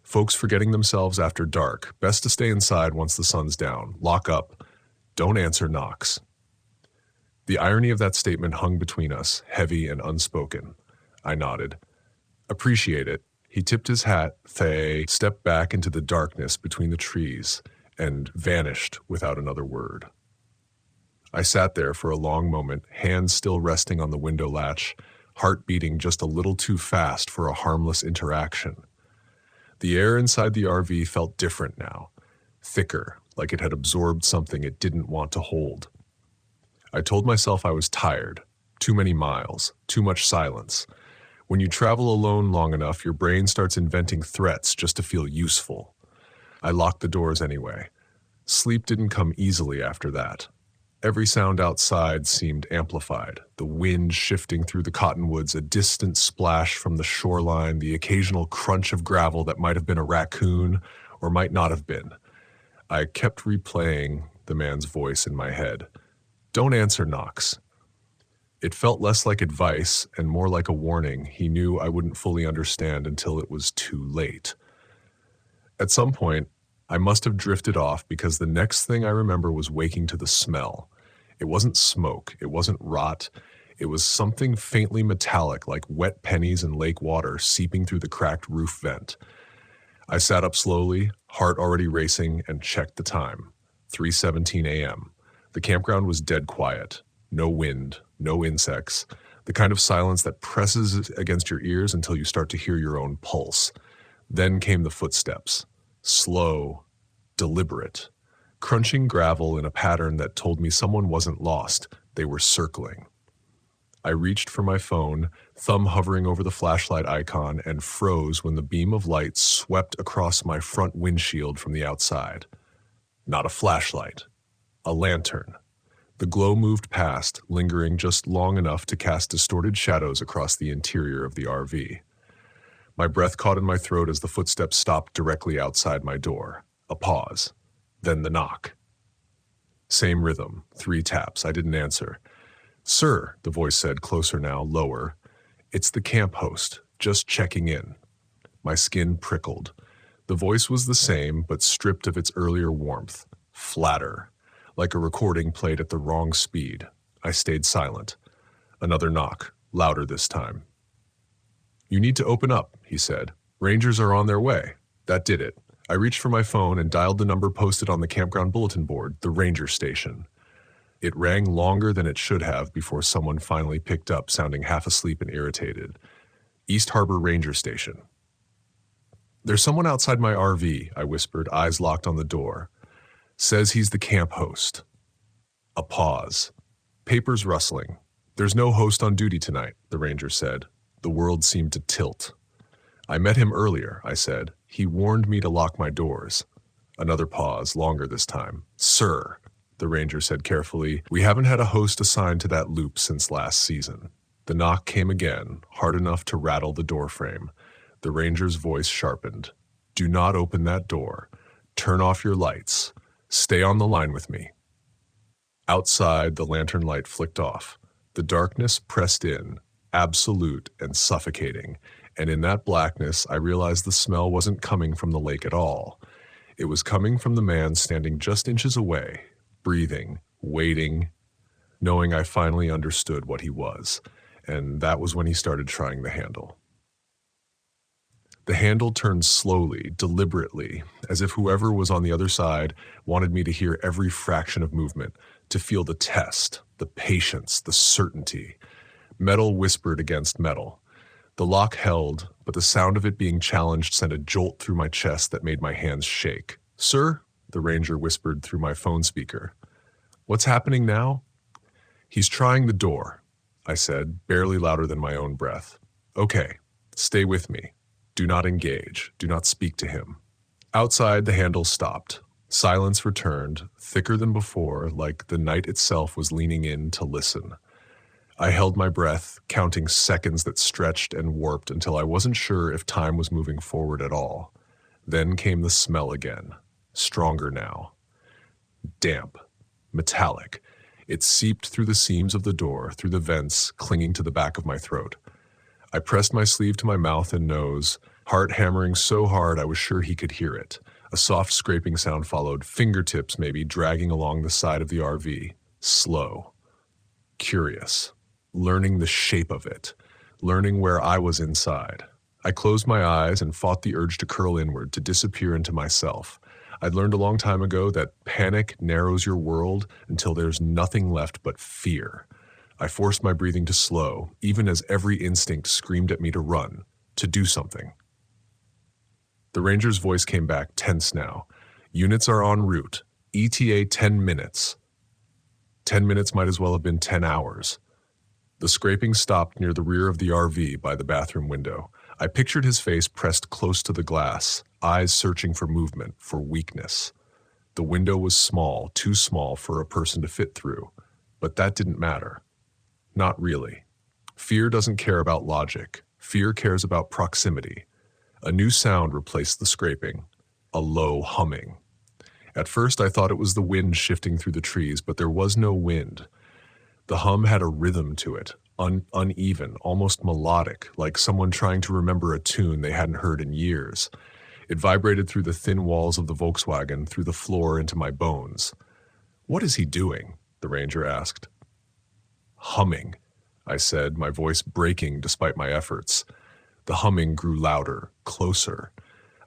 Folks forgetting themselves after dark. Best to stay inside once the sun's down. Lock up. Don't answer knocks." The irony of that statement hung between us, heavy and unspoken. I nodded. "Appreciate it." He tipped his hat, stepped back into the darkness between the trees, and vanished without another word. I sat there for a long moment, hands still resting on the window latch, heart beating just a little too fast for a harmless interaction. The air inside the RV felt different now, thicker, like it had absorbed something it didn't want to hold. I told myself I was tired, too many miles, too much silence. When you travel alone long enough, your brain starts inventing threats just to feel useful. I locked the doors anyway. Sleep didn't come easily after that. Every sound outside seemed amplified, the wind shifting through the cottonwoods, a distant splash from the shoreline, the occasional crunch of gravel that might have been a raccoon or might not have been. I kept replaying the man's voice in my head. "Don't answer knocks." It felt less like advice and more like a warning he knew I wouldn't fully understand until it was too late. At some point, I must have drifted off because the next thing I remember was waking to the smell. It wasn't smoke, it wasn't rot, it was something faintly metallic like wet pennies and lake water seeping through the cracked roof vent. I sat up slowly, heart already racing, and checked the time. 3:17 a.m. The campground was dead quiet. No wind, no insects, the kind of silence that presses against your ears until you start to hear your own pulse. Then came the footsteps. Slow, deliberate, crunching gravel in a pattern that told me someone wasn't lost, they were circling. I reached for my phone, thumb hovering over the flashlight icon, and froze when the beam of light swept across my front windshield from the outside. Not a flashlight, a lantern. The glow moved past, lingering just long enough to cast distorted shadows across the interior of the RV. My breath caught in my throat as the footsteps stopped directly outside my door. A pause. Then the knock. Same rhythm, 3 taps. I didn't answer. "Sir," the voice said, closer now, lower. "It's the camp host, just checking in." My skin prickled. The voice was the same, but stripped of its earlier warmth. Flatter, like a recording played at the wrong speed. I stayed silent. Another knock, louder this time. "You need to open up," he said. "Rangers are on their way." That did it. I reached for my phone and dialed the number posted on the campground bulletin board, the ranger station. It rang longer than it should have before someone finally picked up, sounding half asleep and irritated. "East Harbor Ranger Station." "There's someone outside my RV," I whispered, eyes locked on the door. "Says he's the camp host." A pause. Papers rustling. "There's no host on duty tonight," the ranger said. The world seemed to tilt. "I met him earlier," I said. "He warned me to lock my doors." Another pause, longer this time. "Sir," the ranger said carefully, "we haven't had a host assigned to that loop since last season." The knock came again, hard enough to rattle the doorframe. The ranger's voice sharpened. "Do not open that door. Turn off your lights. Stay on the line with me." Outside, the lantern light flicked off. The darkness pressed in, absolute and suffocating, and in that blackness I realized the smell wasn't coming from the lake at all. It was coming from the man standing just inches away, breathing, waiting, knowing I finally understood what he was, and that was when he started trying the handle. The handle turned slowly, deliberately, as if whoever was on the other side wanted me to hear every fraction of movement, to feel the test, the patience, the certainty. Metal whispered against metal. The lock held, but the sound of it being challenged sent a jolt through my chest that made my hands shake. "Sir?" the ranger whispered through my phone speaker. "What's happening now?" "He's trying the door," I said, barely louder than my own breath. "Okay, stay with me. Do not engage. Do not speak to him." Outside, the handle stopped. Silence returned, thicker than before, like the night itself was leaning in to listen. I held my breath, counting seconds that stretched and warped until I wasn't sure if time was moving forward at all. Then came the smell again, stronger now. Damp, metallic. It seeped through the seams of the door, through the vents clinging to the back of my throat. I pressed my sleeve to my mouth and nose, heart hammering so hard I was sure he could hear it. A soft scraping sound followed, fingertips maybe dragging along the side of the RV. Slow. Curious. Learning the shape of it. Learning where I was inside. I closed my eyes and fought the urge to curl inward, to disappear into myself. I'd learned a long time ago that panic narrows your world until there's nothing left but fear. I forced my breathing to slow, even as every instinct screamed at me to run, to do something. The ranger's voice came back, tense now. "Units are en route. ETA 10 minutes. 10 minutes might as well have been 10 hours. The scraping stopped near the rear of the RV by the bathroom window. I pictured his face pressed close to the glass, eyes searching for movement, for weakness. The window was small, too small for a person to fit through, but that didn't matter. Not really. Fear doesn't care about logic. Fear cares about proximity. A new sound replaced the scraping, a low humming. At first I thought it was the wind shifting through the trees, but there was no wind. The hum had a rhythm to it, uneven, almost melodic, like someone trying to remember a tune they hadn't heard in years. It vibrated through the thin walls of the Volkswagen, through the floor into my bones. "What is he doing?" the ranger asked. "Humming," I said, my voice breaking despite my efforts. The humming grew louder, closer.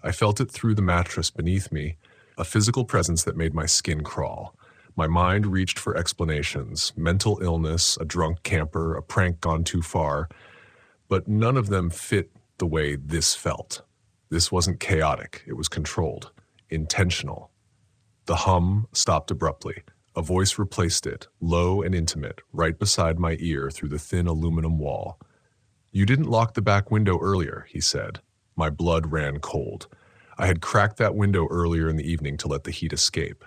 I felt it through the mattress beneath me, a physical presence that made my skin crawl. My mind reached for explanations, mental illness, a drunk camper, a prank gone too far, but none of them fit the way this felt. This wasn't chaotic, it was controlled, intentional. The hum stopped abruptly. A voice replaced it, low and intimate, right beside my ear through the thin aluminum wall. "You didn't lock the back window earlier," he said. My blood ran cold. I had cracked that window earlier in the evening to let the heat escape.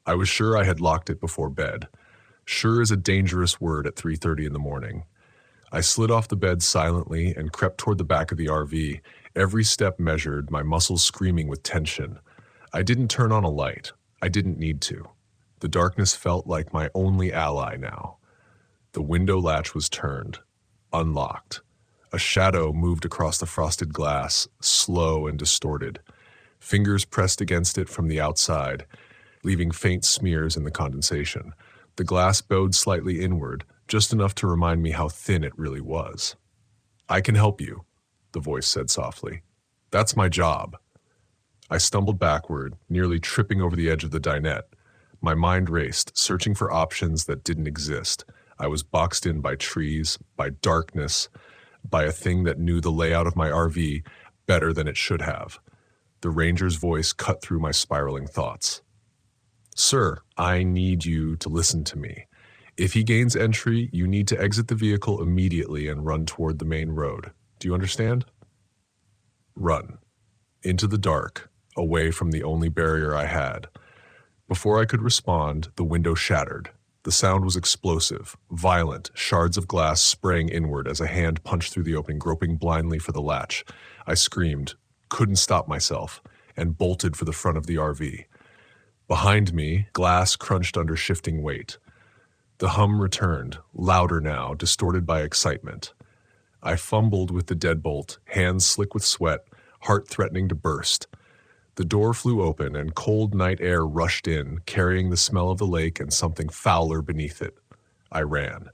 I was sure I had locked it before bed. Sure is a dangerous word at 3:30 in the morning. I slid off the bed silently and crept toward the back of the RV, every step measured, my muscles screaming with tension. I didn't turn on a light. I didn't need to. The darkness felt like my only ally now. The window latch was turned, unlocked. A shadow moved across the frosted glass, slow and distorted. Fingers pressed against it from the outside, leaving faint smears in the condensation. The glass bowed slightly inward, just enough to remind me how thin it really was. "I can help you," the voice said softly. "That's my job." I stumbled backward, nearly tripping over the edge of the dinette. My mind raced, searching for options that didn't exist. I was boxed in by trees, by darkness, by a thing that knew the layout of my RV better than it should have. The ranger's voice cut through my spiraling thoughts. "Sir, I need you to listen to me. If he gains entry, you need to exit the vehicle immediately and run toward the main road. Do you understand?" Run. Into the dark, away from the only barrier I had. Before I could respond, the window shattered. The sound was explosive, violent, shards of glass spraying inward as a hand punched through the opening, groping blindly for the latch. I screamed, couldn't stop myself, and bolted for the front of the RV. Behind me, glass crunched under shifting weight. The hum returned, louder now, distorted by excitement. I fumbled with the deadbolt, hands slick with sweat, heart threatening to burst. The door flew open and cold night air rushed in, carrying the smell of the lake and something fouler beneath it. I ran.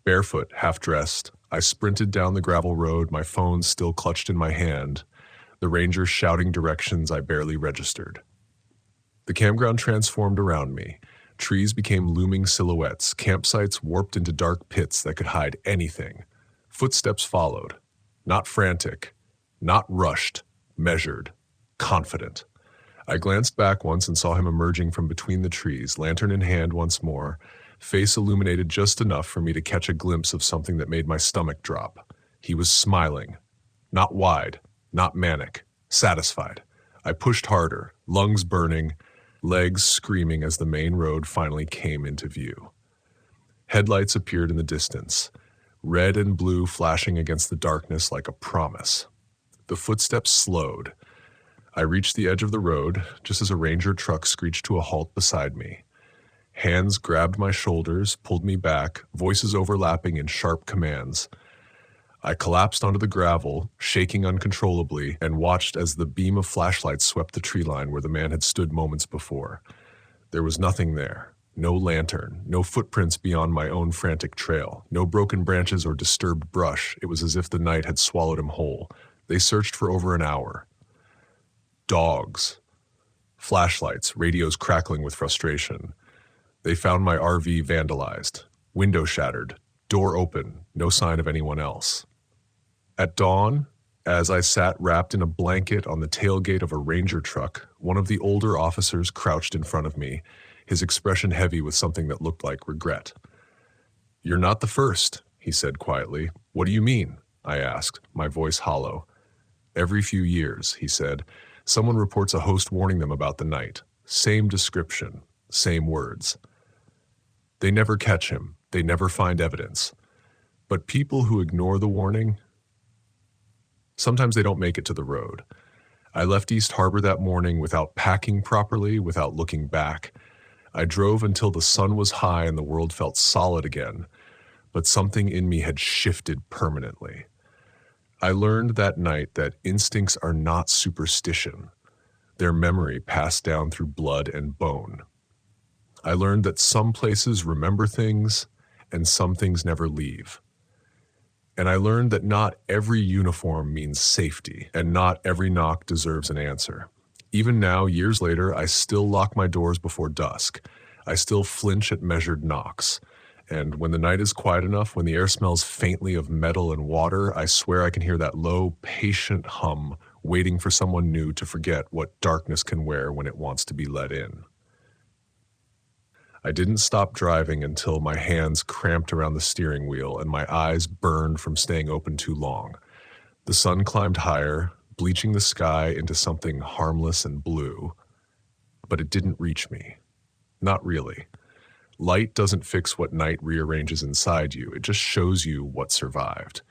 Barefoot, half-dressed, I sprinted down the gravel road, my phone still clutched in my hand, the ranger shouting directions I barely registered. The campground transformed around me. Trees became looming silhouettes, campsites warped into dark pits that could hide anything. Footsteps followed. Not frantic, not rushed, measured, confident. I glanced back once and saw him emerging from between the trees, lantern in hand once more, face illuminated just enough for me to catch a glimpse of something that made my stomach drop. He was smiling. Not wide, not manic, satisfied. I pushed harder, lungs burning, legs screaming as the main road finally came into view. Headlights appeared in the distance, red and blue flashing against the darkness like a promise. The footsteps slowed. I reached the edge of the road just as a ranger truck screeched to a halt beside me. Hands grabbed my shoulders, pulled me back, voices overlapping in sharp commands. I collapsed onto the gravel, shaking uncontrollably, and watched as the beam of flashlights swept the tree line where the man had stood moments before. There was nothing there. No lantern, no footprints beyond my own frantic trail, no broken branches or disturbed brush. It was as if the night had swallowed him whole. They searched for over an hour. Dogs. Flashlights, radios crackling with frustration. They found my RV vandalized, window shattered, door open, no sign of anyone else. At dawn, as I sat wrapped in a blanket on the tailgate of a ranger truck, one of the older officers crouched in front of me, his expression heavy with something that looked like regret. "You're not the first," he said quietly. "What do you mean?" I asked, my voice hollow. "Every few years," he said, "someone reports a host warning them about the night. Same description, same words. They never catch him. They never find evidence. But people who ignore the warning, sometimes they don't make it to the road. I left East Harbor that morning without packing properly, without looking back. I drove until the sun was high and the world felt solid again, but something in me had shifted permanently. I learned that night that instincts are not superstition. They're memory passed down through blood and bone. I learned that some places remember things and some things never leave. And I learned that not every uniform means safety, and not every knock deserves an answer. Even now, years later, I still lock my doors before dusk. I still flinch at measured knocks. And when the night is quiet enough, when the air smells faintly of metal and water, I swear I can hear that low, patient hum waiting for someone new to forget what darkness can wear when it wants to be let in. I didn't stop driving until my hands cramped around the steering wheel and my eyes burned from staying open too long. The sun climbed higher, bleaching the sky into something harmless and blue. But it didn't reach me. Not really. Light doesn't fix what night rearranges inside you. It just shows you what survived.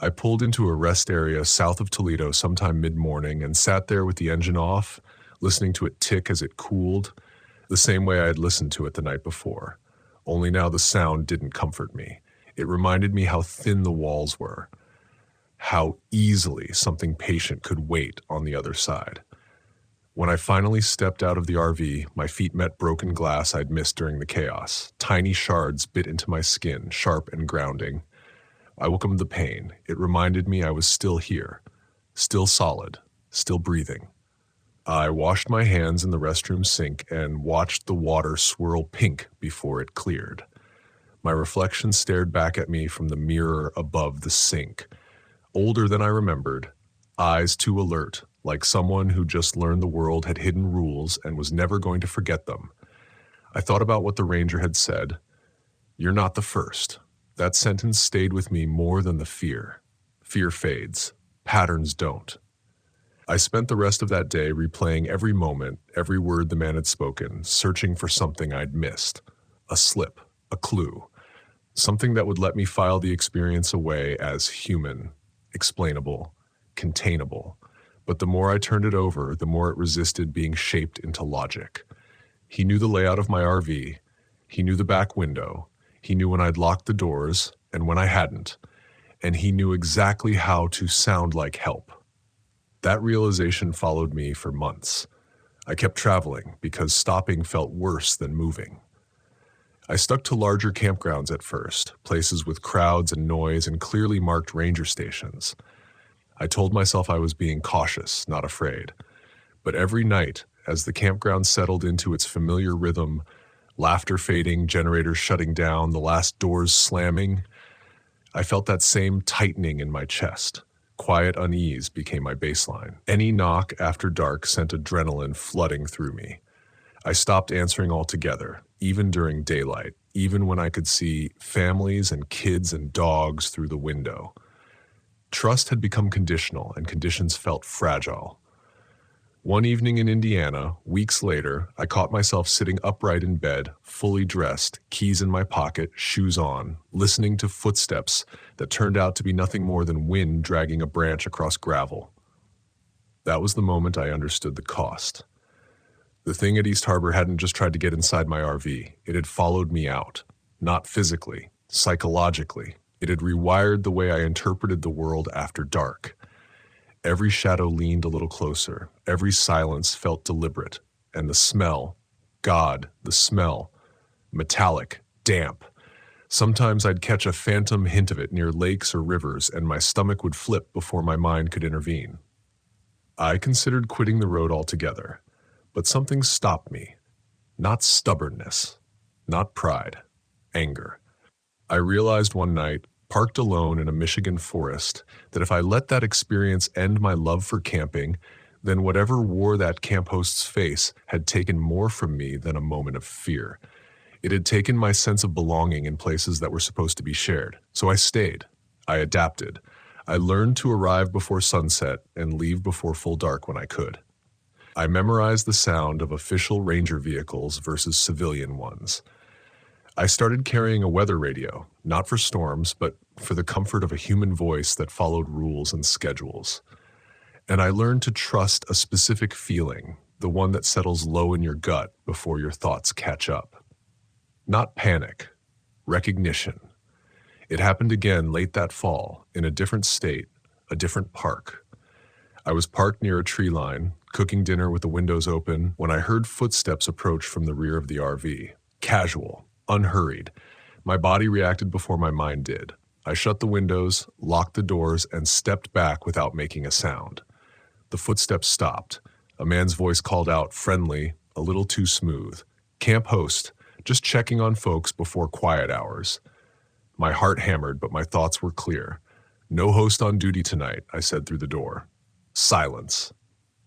I pulled into a rest area south of Toledo sometime mid-morning and sat there with the engine off, listening to it tick as it cooled, the same way I had listened to it the night before. Only now the sound didn't comfort me. It reminded me how thin the walls were, how easily something patient could wait on the other side. When I finally stepped out of the RV, my feet met broken glass I'd missed during the chaos. Tiny shards bit into my skin, sharp and grounding. I welcomed the pain. It reminded me I was still here, still solid, still breathing. I washed my hands in the restroom sink and watched the water swirl pink before it cleared. My reflection stared back at me from the mirror above the sink. Older than I remembered, eyes too alert, like someone who just learned the world had hidden rules and was never going to forget them. I thought about what the ranger had said. "You're not the first." That sentence stayed with me more than the fear. Fear fades. Patterns don't. I spent the rest of that day replaying every moment, every word the man had spoken, searching for something I'd missed. A slip, a clue, something that would let me file the experience away as human, explainable, containable. But the more I turned it over, the more it resisted being shaped into logic. He knew the layout of my RV. He knew the back window. He knew when I'd locked the doors and when I hadn't. And he knew exactly how to sound like help. That realization followed me for months. I kept traveling because stopping felt worse than moving. I stuck to larger campgrounds at first, places with crowds and noise and clearly marked ranger stations. I told myself I was being cautious, not afraid. But every night, as the campground settled into its familiar rhythm, laughter fading, generators shutting down, the last doors slamming, I felt that same tightening in my chest. Quiet unease became my baseline. Any knock after dark sent adrenaline flooding through me. I stopped answering altogether, even during daylight, even when I could see families and kids and dogs through the window. Trust had become conditional, and conditions felt fragile. One evening in Indiana, weeks later, I caught myself sitting upright in bed, fully dressed, keys in my pocket, shoes on, listening to footsteps that turned out to be nothing more than wind dragging a branch across gravel. That was the moment I understood the cost. The thing at East Harbor hadn't just tried to get inside my RV. It had followed me out. Not physically, psychologically. It had rewired the way I interpreted the world after dark. Every shadow leaned a little closer. Every silence felt deliberate. And the smell, God, the smell, metallic, damp. Sometimes I'd catch a phantom hint of it near lakes or rivers, and my stomach would flip before my mind could intervene. I considered quitting the road altogether, but something stopped me. Not stubbornness, not pride, anger. I realized one night, parked alone in a Michigan forest, that if I let that experience end my love for camping, then whatever wore that camp host's face had taken more from me than a moment of fear. It had taken my sense of belonging in places that were supposed to be shared. So I stayed. I adapted. I learned to arrive before sunset and leave before full dark when I could. I memorized the sound of official ranger vehicles versus civilian ones. I started carrying a weather radio, not for storms, but for the comfort of a human voice that followed rules and schedules. And I learned to trust a specific feeling, the one that settles low in your gut before your thoughts catch up. Not panic, recognition. It happened again late that fall, in a different state, a different park. I was parked near a tree line, cooking dinner with the windows open, when I heard footsteps approach from the rear of the RV. Casual. Unhurried. My body reacted before my mind did. I shut the windows, locked the doors, and stepped back without making a sound. The footsteps stopped. A man's voice called out, friendly, a little too smooth. Camp host, just checking on folks before quiet hours. My heart hammered, but my thoughts were clear. No host on duty tonight, I said through the door. Silence.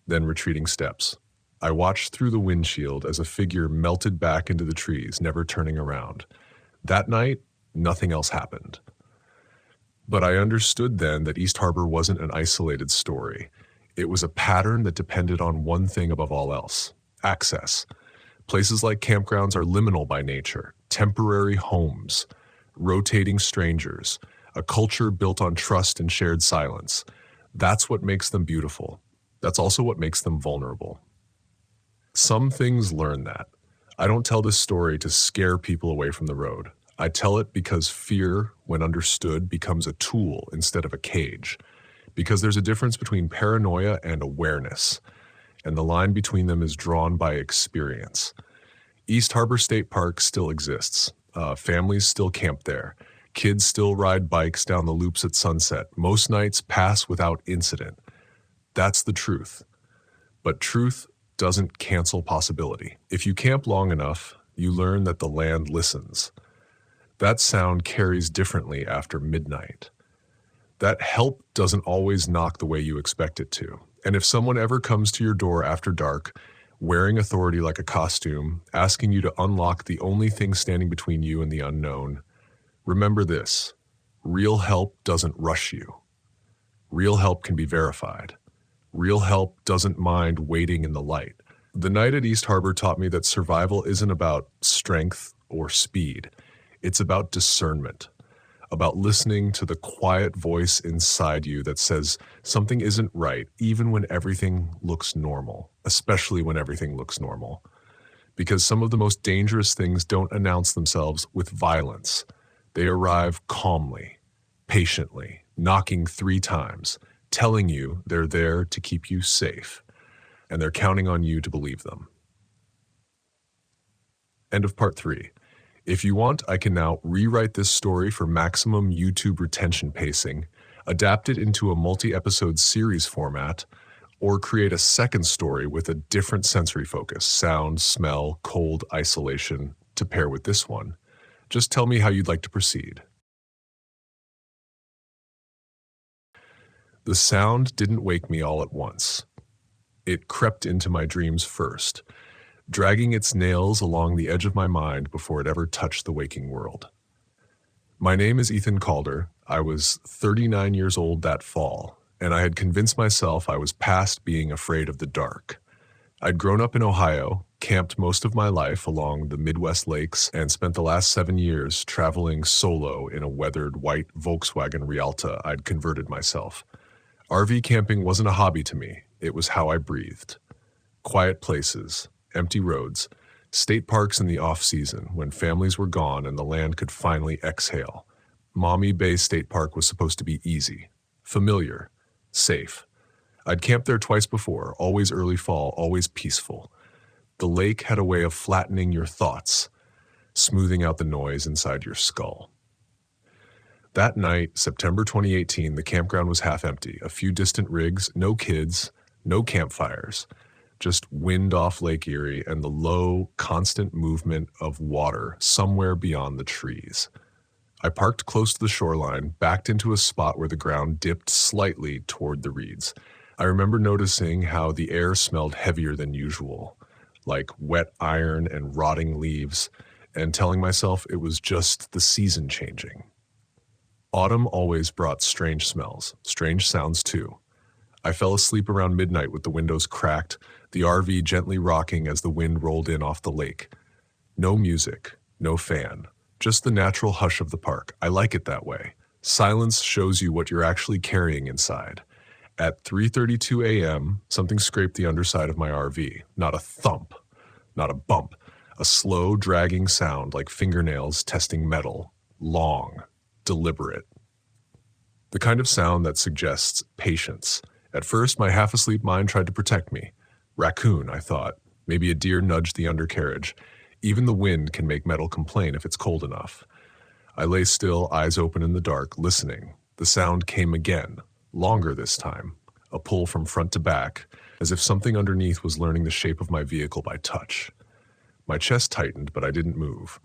Then retreating steps. I watched through the windshield as a figure melted back into the trees, never turning around. That night, nothing else happened. But I understood then that East Harbor wasn't an isolated story. It was a pattern that depended on one thing above all else: access. Places like campgrounds are liminal by nature, temporary homes, rotating strangers, a culture built on trust and shared silence. That's what makes them beautiful. That's also what makes them vulnerable. Some things learn that. I don't tell this story to scare people away from the road. I tell it because fear, when understood, becomes a tool instead of a cage. Because there's a difference between paranoia and awareness, and the line between them is drawn by experience. East Harbor State Park still exists. Families still camp there. Kids still ride bikes down the loops at sunset. Most nights pass without incident. That's the truth. But truth doesn't cancel possibility. If you camp long enough, you learn that the land listens. That sound carries differently after midnight. That help doesn't always knock the way you expect it to. And if someone ever comes to your door after dark, wearing authority like a costume, asking you to unlock the only thing standing between you and the unknown, remember this: real help doesn't rush you. Real help can be verified. Real help doesn't mind waiting in the light. The night at East Harbor taught me that survival isn't about strength or speed. It's about discernment, about listening to the quiet voice inside you that says something isn't right, even when everything looks normal, especially when everything looks normal. because some of the most dangerous things don't announce themselves with violence. They arrive calmly, patiently, knocking 3 times, telling you they're there to keep you safe, and they're counting on you to believe them. End of part 3. If you want, I can now rewrite this story for maximum YouTube retention pacing, adapt it into a multi-episode series format, or create a second story with a different sensory focus, sound, smell, cold, isolation, to pair with this one. Just tell me how you'd like to proceed. The sound didn't wake me all at once. It crept into my dreams first, dragging its nails along the edge of my mind before it ever touched the waking world. My name is Ethan Calder. I was 39 years old that fall, and I had convinced myself I was past being afraid of the dark. I'd grown up in Ohio, camped most of my life along the Midwest lakes, and spent the last 7 years traveling solo in a weathered white Volkswagen Rialta I'd converted myself. RV camping wasn't a hobby to me, it was how I breathed. Quiet places, empty roads, state parks in the off-season when families were gone and the land could finally exhale. Maumee Bay State Park was supposed to be easy, familiar, safe. I'd camped there twice before, always early fall, always peaceful. The lake had a way of flattening your thoughts, smoothing out the noise inside your skull. That night, September 2018, the campground was half empty. A few distant rigs, no kids, no campfires, just wind off Lake Erie and the low, constant movement of water somewhere beyond the trees. I parked close to the shoreline, backed into a spot where the ground dipped slightly toward the reeds. I remember noticing how the air smelled heavier than usual, like wet iron and rotting leaves, and telling myself it was just the season changing. Autumn always brought strange smells, strange sounds too. I fell asleep around midnight with the windows cracked, the RV gently rocking as the wind rolled in off the lake. No music, no fan, just the natural hush of the park. I like it that way. Silence shows you what you're actually carrying inside. At 3:32 a.m., something scraped the underside of my RV. Not a thump, not a bump, a slow, dragging sound like fingernails testing metal, long, deliberate. The kind of sound that suggests patience. At first, my half-asleep mind tried to protect me. Raccoon, I thought. Maybe a deer nudged the undercarriage. Even the wind can make metal complain if it's cold enough. I lay still, eyes open in the dark, listening. The sound came again, longer this time, a pull from front to back, as if something underneath was learning the shape of my vehicle by touch. My chest tightened, but I didn't move.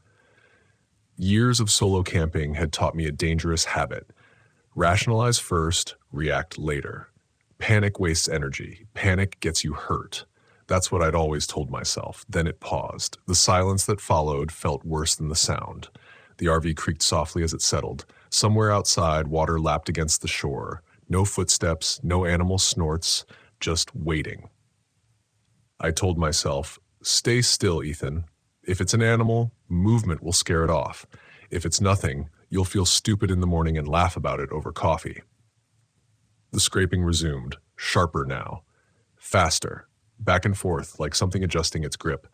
Years of solo camping had taught me a dangerous habit. Rationalize first, react later. Panic wastes energy. Panic gets you hurt. That's what I'd always told myself. Then it paused. The silence that followed felt worse than the sound. The RV creaked softly as it settled. Somewhere outside, water lapped against the shore. No footsteps, no animal snorts, just waiting. I told myself, stay still, Ethan. If it's an animal, movement will scare it off. If it's nothing, you'll feel stupid in the morning and laugh about it over coffee. The scraping resumed, sharper now, faster, back and forth like something adjusting its grip.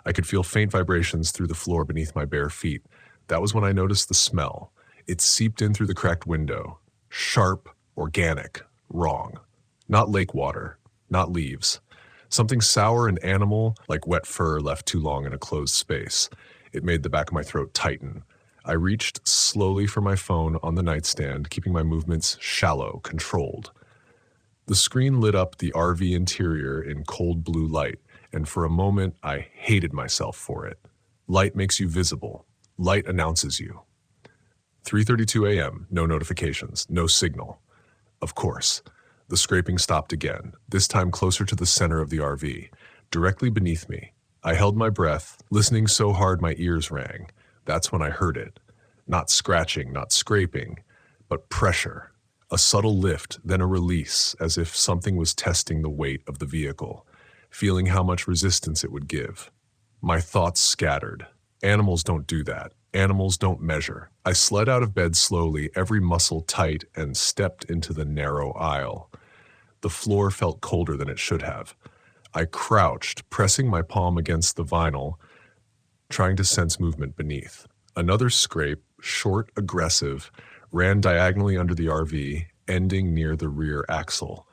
I could feel faint vibrations through the floor beneath my bare feet. That was when I noticed the smell. It seeped in through the cracked window. Sharp, organic, wrong. Not lake water, not leaves. Something sour and animal, like wet fur left too long in a closed space. It made the back of my throat tighten. I reached slowly for my phone on the nightstand, keeping my movements shallow, controlled. The screen lit up the RV interior in cold blue light, and for a moment I hated myself for it. Light makes you visible. Light announces you. 3:32 a.m., no notifications, no signal. Of course. The scraping stopped again, this time closer to the center of the RV, directly beneath me. I held my breath, listening so hard my ears rang. That's when I heard it. Not scratching, not scraping, but pressure. A subtle lift, then a release, as if something was testing the weight of the vehicle, feeling how much resistance it would give. My thoughts scattered. Animals don't do that. Animals don't measure. I slid out of bed slowly, every muscle tight, and stepped into the narrow aisle. The floor felt colder than it should have. I crouched, pressing my palm against the vinyl, trying to sense movement beneath. Another scrape, short, aggressive, ran diagonally under the RV, ending near the rear axle.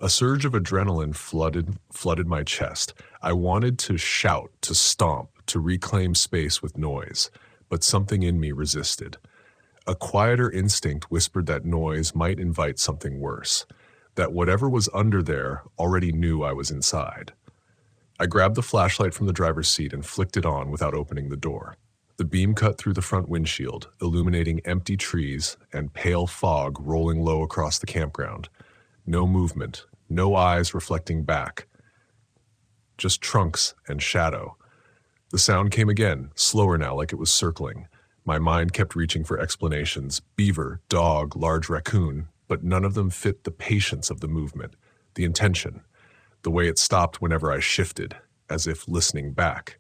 A surge of adrenaline flooded my chest. I wanted to shout, to stomp, to reclaim space with noise, but something in me resisted. A quieter instinct whispered that noise might invite something worse, that whatever was under there already knew I was inside. I grabbed the flashlight from the driver's seat and flicked it on without opening the door. The beam cut through the front windshield, illuminating empty trees and pale fog rolling low across the campground. No movement, no eyes reflecting back. Just trunks and shadow. The sound came again, slower now, like it was circling. My mind kept reaching for explanations. Beaver, dog, large raccoon, but none of them fit the patience of the movement, the intention, the way it stopped whenever I shifted, as if listening back.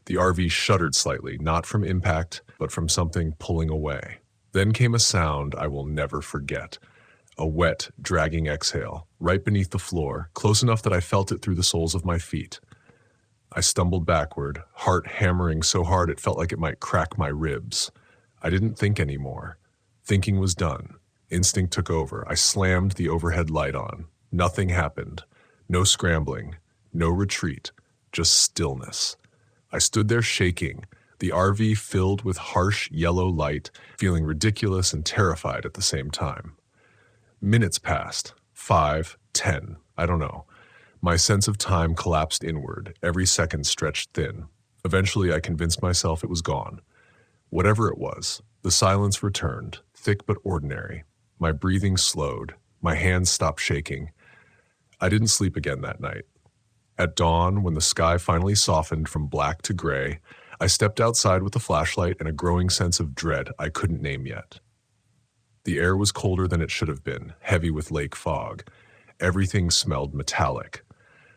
The RV shuddered slightly, not from impact, but from something pulling away. Then came a sound I will never forget. A wet, dragging exhale, right beneath the floor, close enough that I felt it through the soles of my feet. I stumbled backward, heart hammering so hard it felt like it might crack my ribs. I didn't think anymore. Thinking was done. Instinct took over. I slammed the overhead light on. Nothing happened. No scrambling. No retreat. Just stillness. I stood there shaking, the RV filled with harsh yellow light, feeling ridiculous and terrified at the same time. Minutes passed. 5, 10, I don't know. My sense of time collapsed inward, every second stretched thin. Eventually, I convinced myself it was gone. Whatever it was, the silence returned, thick but ordinary. My breathing slowed. My hands stopped shaking. I didn't sleep again that night. At dawn, when the sky finally softened from black to gray, I stepped outside with a flashlight and a growing sense of dread I couldn't name yet. The air was colder than it should have been, heavy with lake fog. Everything smelled metallic.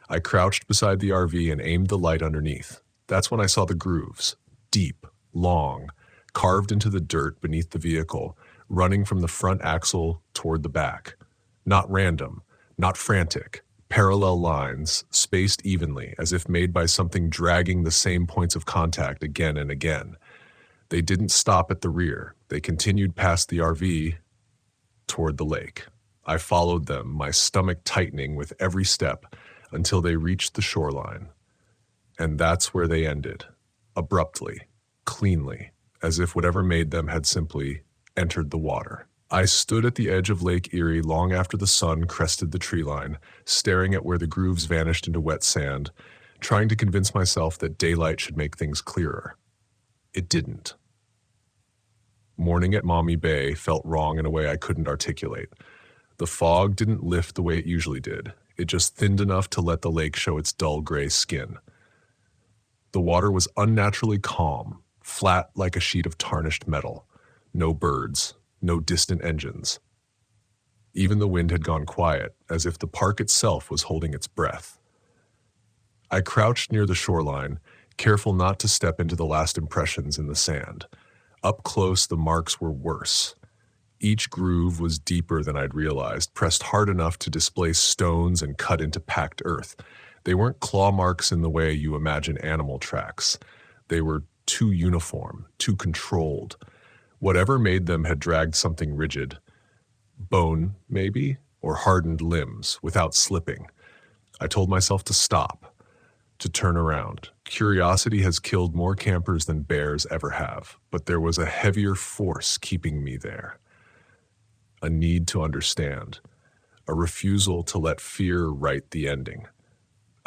I crouched beside the RV and aimed the light underneath. That's when I saw the grooves, deep, long, carved into the dirt beneath the vehicle, running from the front axle toward the back. Not random, not frantic. Parallel lines, spaced evenly, as if made by something dragging the same points of contact again and again. They didn't stop at the rear. They continued past the RV toward the lake. I followed them, my stomach tightening with every step, until they reached the shoreline. And that's where they ended, abruptly, cleanly, as if whatever made them had simply entered the water. I stood at the edge of Lake Erie long after the sun crested the tree line, staring at where the grooves vanished into wet sand, trying to convince myself that daylight should make things clearer. It didn't. Morning at Maumee Bay felt wrong in a way I couldn't articulate. The fog didn't lift the way it usually did. It just thinned enough to let the lake show its dull gray skin. The water was unnaturally calm, flat like a sheet of tarnished metal. No birds. No distant engines. Even the wind had gone quiet, as if the park itself was holding its breath. I crouched near the shoreline, careful not to step into the last impressions in the sand. Up close, the marks were worse. Each groove was deeper than I'd realized, pressed hard enough to displace stones and cut into packed earth. They weren't claw marks in the way you imagine animal tracks. They were too uniform, too controlled. Whatever made them had dragged something rigid. Bone, maybe, or hardened limbs, without slipping. I told myself to stop, to turn around. Curiosity has killed more campers than bears ever have, but there was a heavier force keeping me there. A need to understand. A refusal to let fear write the ending.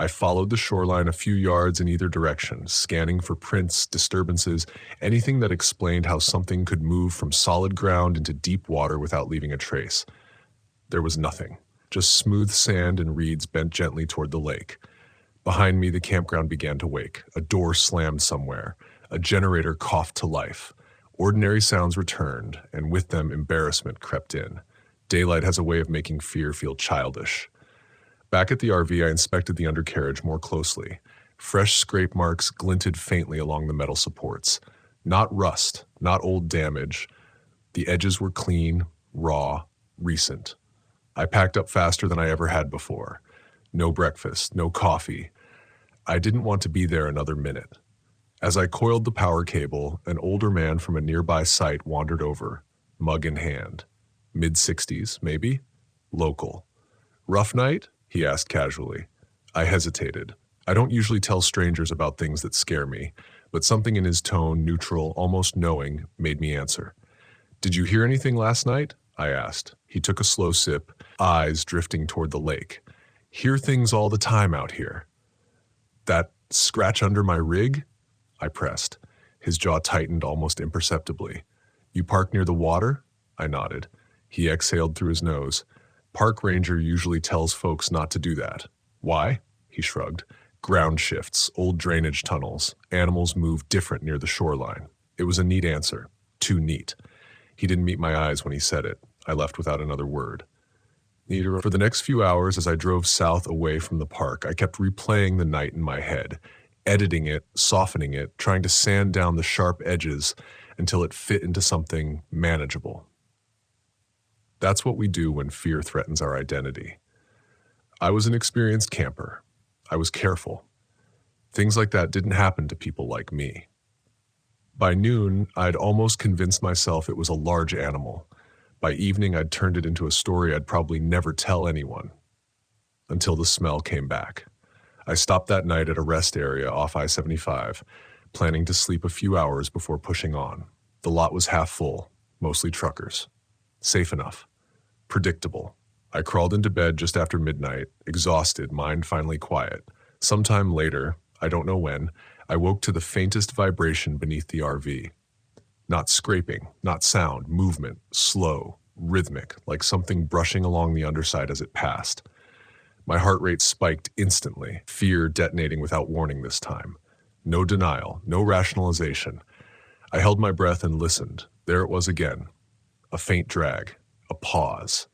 I followed the shoreline a few yards in either direction, scanning for prints, disturbances, anything that explained how something could move from solid ground into deep water without leaving a trace. There was nothing, just smooth sand and reeds bent gently toward the lake. Behind me, the campground began to wake. A door slammed somewhere. A generator coughed to life. Ordinary sounds returned, and with them embarrassment crept in. Daylight has a way of making fear feel childish. Back at the RV, I inspected the undercarriage more closely. Fresh scrape marks glinted faintly along the metal supports. Not rust, not old damage. The edges were clean, raw, recent. I packed up faster than I ever had before. No breakfast, no coffee. I didn't want to be there another minute. As I coiled the power cable, an older man from a nearby site wandered over, mug in hand. Mid-60s, maybe? Local. Rough night? He asked casually. I hesitated. I don't usually tell strangers about things that scare me, but something in his tone, neutral, almost knowing, made me answer. Did you hear anything last night? I asked. He took a slow sip, eyes drifting toward the lake. Hear things all the time out here. That scratch under my rig? I pressed. His jaw tightened almost imperceptibly. You park near the water? I nodded. He exhaled through his nose. Park ranger usually tells folks not to do that. Why? He shrugged. Ground shifts, old drainage tunnels. Animals move different near the shoreline. It was a neat answer. Too neat. He didn't meet my eyes when he said it. I left without another word. For the next few hours, as I drove south away from the park, I kept replaying the night in my head, editing it, softening it, trying to sand down the sharp edges until it fit into something manageable. That's what we do when fear threatens our identity. I was an experienced camper. I was careful. Things like that didn't happen to people like me. By noon, I'd almost convinced myself it was a large animal. By evening, I'd turned it into a story I'd probably never tell anyone. Until the smell came back. I stopped that night at a rest area off I-75, planning to sleep a few hours before pushing on. The lot was half full, mostly truckers. Safe enough. Predictable. I crawled into bed just after midnight, exhausted, mind finally quiet. Sometime later, I don't know when, I woke to the faintest vibration beneath the RV. Not scraping, not sound, movement, slow, rhythmic, like something brushing along the underside as it passed. My heart rate spiked instantly, fear detonating without warning this time. No denial, no rationalization. I held my breath and listened. There it was again. A faint drag, a pause,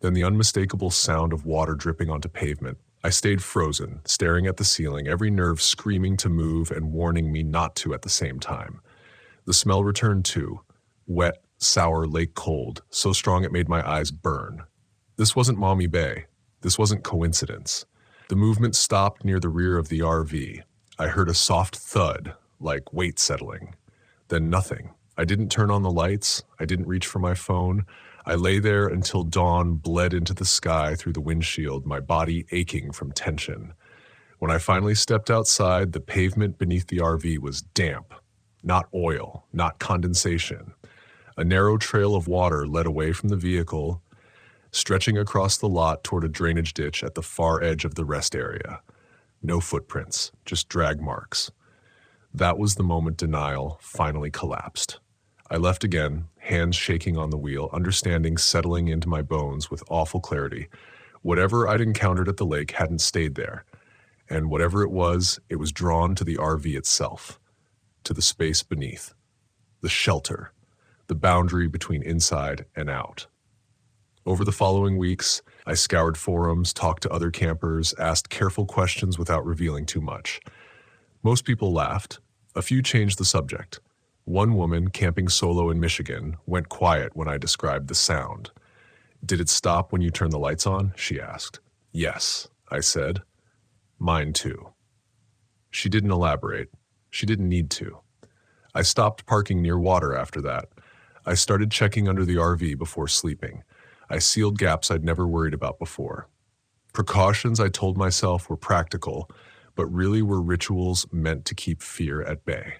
then the unmistakable sound of water dripping onto pavement. I stayed frozen, staring at the ceiling, every nerve screaming to move and warning me not to at the same time. The smell returned too, wet, sour lake cold, so strong it made my eyes burn. This wasn't Maumee Bay. This wasn't coincidence. The movement stopped near the rear of the RV. I heard a soft thud, like weight settling. Then nothing. I didn't turn on the lights. I didn't reach for my phone. I lay there until dawn bled into the sky through the windshield, my body aching from tension. When I finally stepped outside, the pavement beneath the RV was damp. Not oil, not condensation. A narrow trail of water led away from the vehicle, stretching across the lot toward a drainage ditch at the far edge of the rest area. No footprints, just drag marks. That was the moment denial finally collapsed. I left again, hands shaking on the wheel, understanding settling into my bones with awful clarity. Whatever I'd encountered at the lake hadn't stayed there, and whatever it was drawn to the RV itself, to the space beneath, the shelter, the boundary between inside and out. Over the following weeks, I scoured forums, talked to other campers, asked careful questions without revealing too much. Most people laughed. A few changed the subject. One woman, camping solo in Michigan, went quiet when I described the sound. Did it stop when you turned the lights on? She asked. Yes, I said. Mine too. She didn't elaborate. She didn't need to. I stopped parking near water after that. I started checking under the RV before sleeping. I sealed gaps I'd never worried about before. Precautions I told myself were practical, but really were rituals meant to keep fear at bay.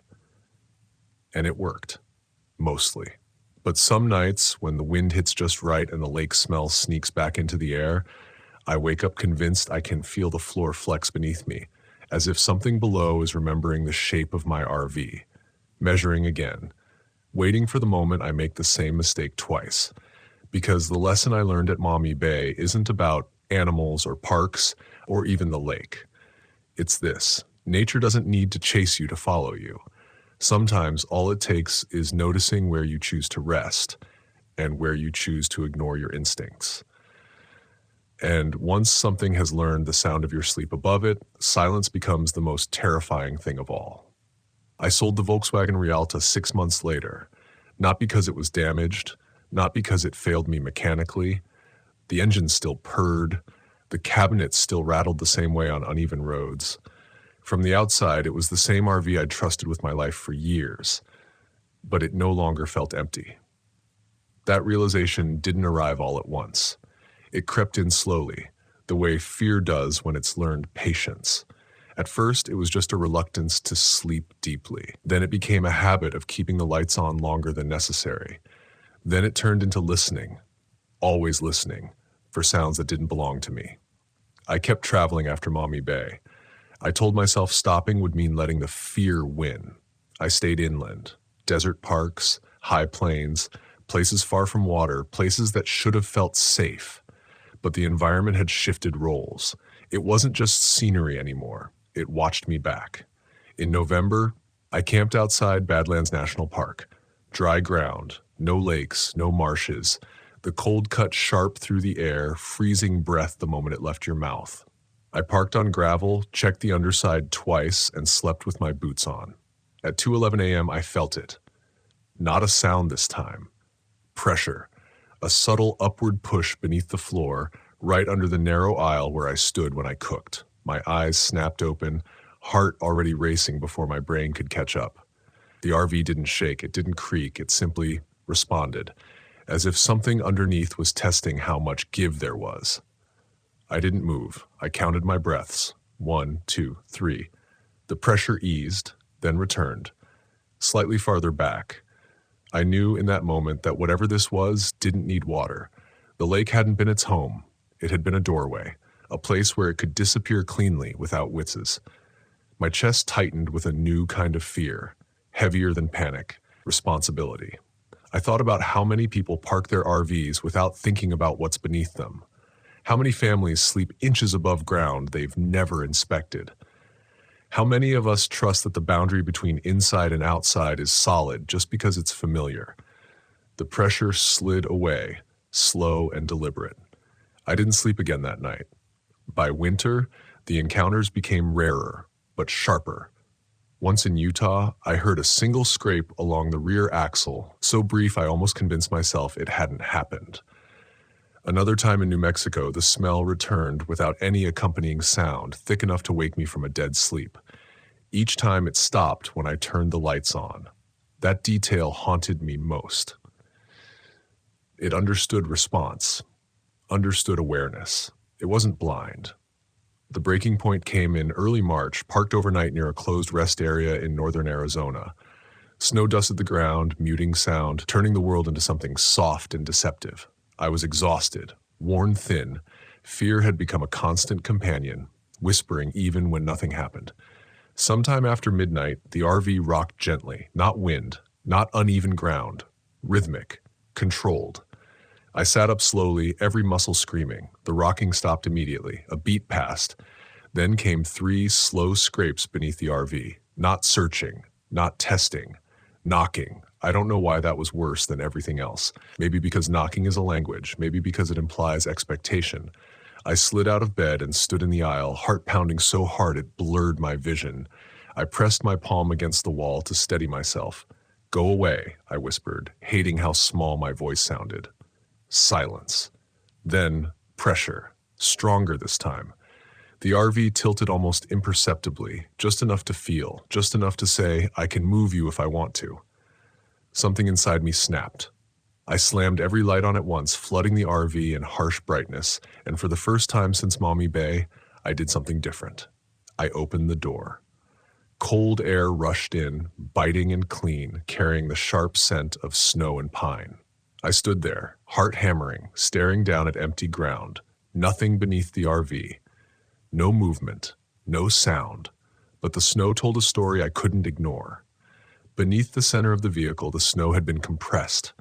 And it worked. Mostly. But some nights, when the wind hits just right and the lake smell sneaks back into the air, I wake up convinced I can feel the floor flex beneath me, as if something below is remembering the shape of my RV. Measuring again. Waiting for the moment I make the same mistake twice. Because the lesson I learned at Maumee Bay isn't about animals or parks or even the lake. It's this. Nature doesn't need to chase you to follow you. Sometimes all it takes is noticing where you choose to rest and where you choose to ignore your instincts. And once something has learned the sound of your sleep above it, silence becomes the most terrifying thing of all. I sold the Volkswagen Rialta 6 months later, not because it was damaged, not because it failed me mechanically. The engine still purred, The cabinets still rattled the same way on uneven roads. From the outside, it was the same RV I'd trusted with my life for years, but it no longer felt empty. That realization didn't arrive all at once. It crept in slowly, the way fear does when it's learned patience. At first, it was just a reluctance to sleep deeply. Then it became a habit of keeping the lights on longer than necessary. Then it turned into listening, always listening, for sounds that didn't belong to me. I kept traveling after Maumee Bay. I told myself stopping would mean letting the fear win. I stayed inland, desert parks, high plains, places far from water, places that should have felt safe. But the environment had shifted roles. It wasn't just scenery anymore. It watched me back. In November, I camped outside Badlands National Park. Dry ground, no lakes, no marshes. The cold cut sharp through the air, freezing breath the moment it left your mouth. I parked on gravel, checked the underside twice, and slept with my boots on. At 2:11 a.m., I felt it. Not a sound this time. Pressure. A subtle upward push beneath the floor, right under the narrow aisle where I stood when I cooked. My eyes snapped open, heart already racing before my brain could catch up. The RV didn't shake, it didn't creak, it simply responded, as if something underneath was testing how much give there was. I didn't move. I counted my breaths. 1, 2, 3. The pressure eased, then returned, slightly farther back. I knew in that moment that whatever this was didn't need water. The lake hadn't been its home. It had been a doorway, a place where it could disappear cleanly without whizzes. My chest tightened with a new kind of fear, heavier than panic, responsibility. I thought about how many people park their RVs without thinking about what's beneath them. How many families sleep inches above ground they've never inspected. How many of us trust that the boundary between inside and outside is solid just because it's familiar? The pressure slid away, slow and deliberate. I didn't sleep again that night. By winter, the encounters became rarer, but sharper. Once in Utah, I heard a single scrape along the rear axle, so brief I almost convinced myself it hadn't happened. Another time in New Mexico, the smell returned without any accompanying sound, thick enough to wake me from a dead sleep. Each time it stopped when I turned the lights on. That detail haunted me most. It understood response, understood awareness. It wasn't blind. The breaking point came in early March, parked overnight near a closed rest area in northern Arizona. Snow dusted the ground, muting sound, turning the world into something soft and deceptive. I was exhausted, worn thin. Fear had become a constant companion, whispering even when nothing happened. Sometime after midnight, the RV rocked gently, not wind, not uneven ground, rhythmic, controlled. I sat up slowly, every muscle screaming. The rocking stopped immediately. A beat passed. Then came 3 slow scrapes beneath the RV. Not searching, not testing, knocking. I don't know why that was worse than everything else. Maybe because knocking is a language. Maybe because it implies expectation. I slid out of bed and stood in the aisle, heart pounding so hard it blurred my vision. I pressed my palm against the wall to steady myself. "Go away," I whispered, hating how small my voice sounded. Silence. Then pressure, stronger this time. The RV tilted almost imperceptibly, just enough to feel, just enough to say, "I can move you if I want to." Something inside me snapped. I slammed every light on at once, flooding the RV in harsh brightness, and for the first time since Maumee Bay, I did something different. I opened the door. Cold air rushed in, biting and clean, carrying the sharp scent of snow and pine. I stood there, heart hammering, staring down at empty ground, nothing beneath the RV. No movement, no sound, but the snow told a story I couldn't ignore. Beneath the center of the vehicle, the snow had been compressed,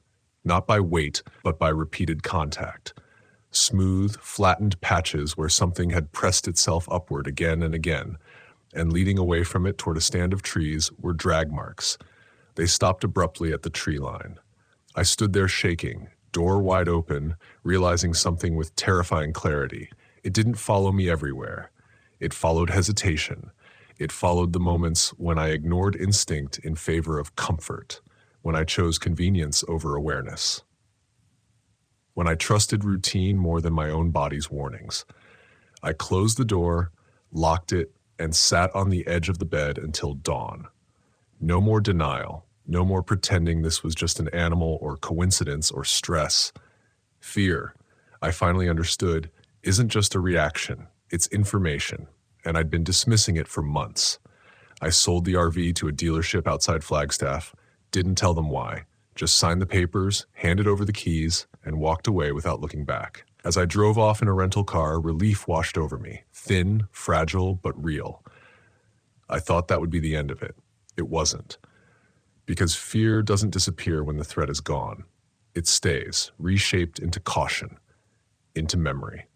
not by weight, but by repeated contact. Smooth, flattened patches where something had pressed itself upward again and again, and leading away from it toward a stand of trees were drag marks. They stopped abruptly at the tree line. I stood there shaking, door wide open, realizing something with terrifying clarity. It didn't follow me everywhere. It followed hesitation. It followed the moments when I ignored instinct in favor of comfort, when I chose convenience over awareness, when I trusted routine more than my own body's warnings. I closed the door, locked it, and sat on the edge of the bed until dawn. No more denial. No more pretending this was just an animal or coincidence or stress. Fear, I finally understood, isn't just a reaction. It's information, and I'd been dismissing it for months. I sold the RV to a dealership outside Flagstaff, didn't tell them why, just signed the papers, handed over the keys, and walked away without looking back. As I drove off in a rental car, relief washed over me, thin, fragile, but real. I thought that would be the end of it. It wasn't. Because fear doesn't disappear when the threat is gone. It stays, reshaped into caution, into memory.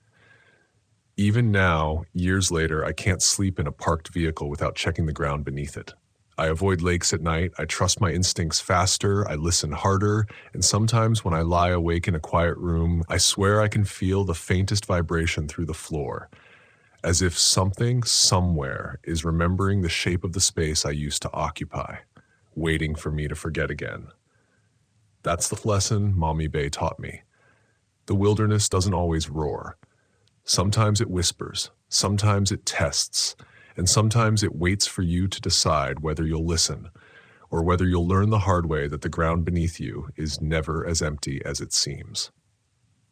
Even now, years later, I can't sleep in a parked vehicle without checking the ground beneath it. I avoid lakes at night, I trust my instincts faster, I listen harder, and sometimes when I lie awake in a quiet room, I swear I can feel the faintest vibration through the floor, as if something, somewhere, is remembering the shape of the space I used to occupy, waiting for me to forget again. That's the lesson Mommy Bay taught me. The wilderness doesn't always roar. Sometimes it whispers, sometimes it tests, and sometimes it waits for you to decide whether you'll listen, or whether you'll learn the hard way that the ground beneath you is never as empty as it seems.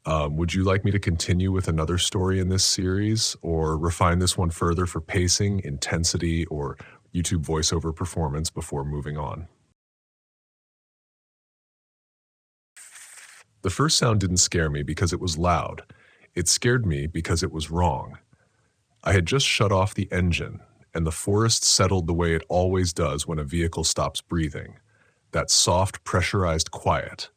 Would you like me to continue with another story in this series, or refine this one further for pacing, intensity, or YouTube voiceover performance before moving on? The first sound didn't scare me because it was loud. It scared me because it was wrong. I had just shut off the engine, and the forest settled the way it always does when a vehicle stops breathing. That soft, pressurized quiet.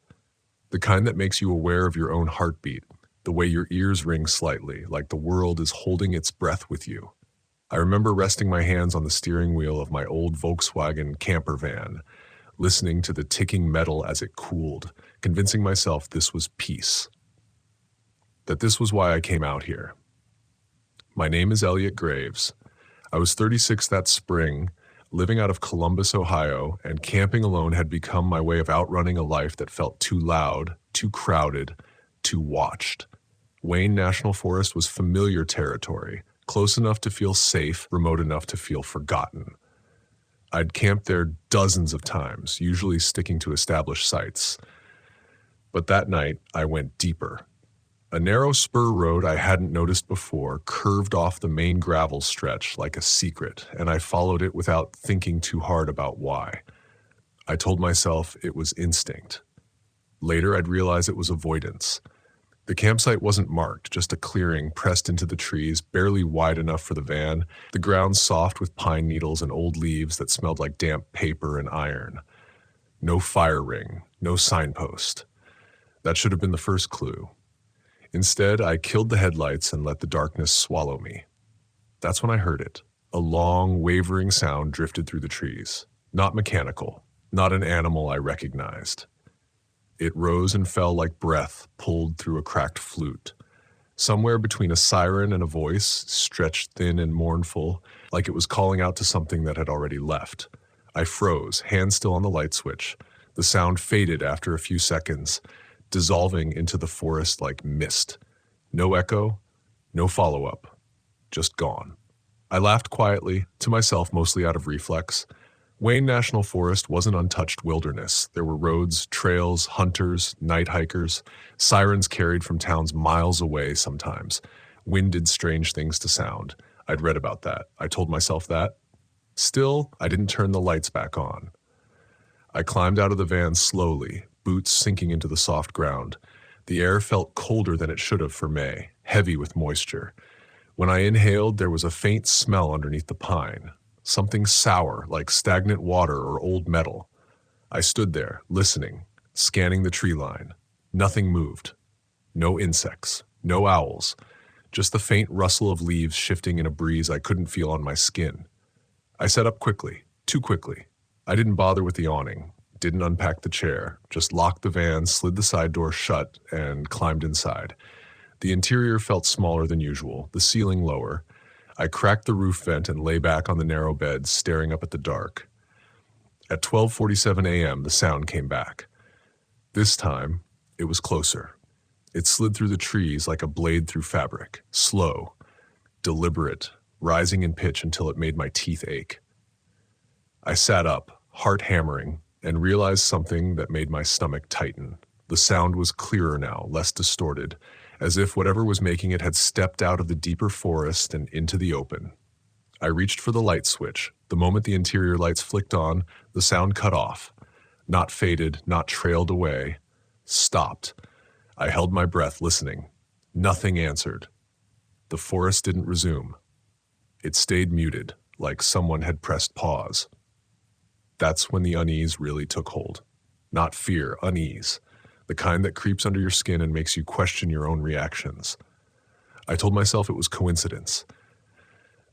The kind that makes you aware of your own heartbeat, the way your ears ring slightly, like the world is holding its breath with you. I remember resting my hands on the steering wheel of my old Volkswagen camper van, listening to the ticking metal as it cooled, convincing myself this was peace. That this was why I came out here. My name is Elliot Graves. I was 36 that spring, living out of Columbus, Ohio, and camping alone had become my way of outrunning a life that felt too loud, too crowded, too watched. Wayne National Forest was familiar territory, close enough to feel safe, remote enough to feel forgotten. I'd camped there dozens of times, usually sticking to established sites. But that night, I went deeper. A narrow spur road I hadn't noticed before curved off the main gravel stretch like a secret, and I followed it without thinking too hard about why. I told myself it was instinct. Later, I'd realize it was avoidance. The campsite wasn't marked, just a clearing pressed into the trees, barely wide enough for the van, the ground soft with pine needles and old leaves that smelled like damp paper and iron. No fire ring, no signpost. That should have been the first clue. Instead, I killed the headlights and let the darkness swallow me. That's when I heard it. A long, wavering sound drifted through the trees. Not mechanical, not an animal I recognized. It rose and fell like breath pulled through a cracked flute. Somewhere between a siren and a voice, stretched thin and mournful, like it was calling out to something that had already left. I froze, hand still on the light switch. The sound faded after a few seconds, dissolving into the forest like mist. No echo, no follow-up, just gone. I laughed quietly, to myself mostly out of reflex. Wayne National Forest wasn't untouched wilderness. There were roads, trails, hunters, night hikers. Sirens carried from towns miles away sometimes. Wind did strange things to sound. I'd read about that. I told myself that. Still, I didn't turn the lights back on. I climbed out of the van slowly, boots sinking into the soft ground. The air felt colder than it should have for May, heavy with moisture. When I inhaled, there was a faint smell underneath the pine, something sour, like stagnant water or old metal. I stood there, listening, scanning the tree line. Nothing moved. No insects, no owls, just the faint rustle of leaves shifting in a breeze I couldn't feel on my skin. I sat up quickly, too quickly. I didn't bother with the awning. Didn't unpack the chair, just locked the van, slid the side door shut, and climbed inside. The interior felt smaller than usual, the ceiling lower. I cracked the roof vent and lay back on the narrow bed, staring up at the dark. At 12:47 a.m., the sound came back. This time, it was closer. It slid through the trees like a blade through fabric, slow, deliberate, rising in pitch until it made my teeth ache. I sat up, heart hammering, and realized something that made my stomach tighten. The sound was clearer now, less distorted, as if whatever was making it had stepped out of the deeper forest and into the open. I reached for the light switch. The moment the interior lights flicked on, the sound cut off. Not faded, not trailed away. Stopped. I held my breath, listening. Nothing answered. The forest didn't resume. It stayed muted, like someone had pressed pause. That's when the unease really took hold. Not fear, unease. The kind that creeps under your skin and makes you question your own reactions. I told myself it was coincidence.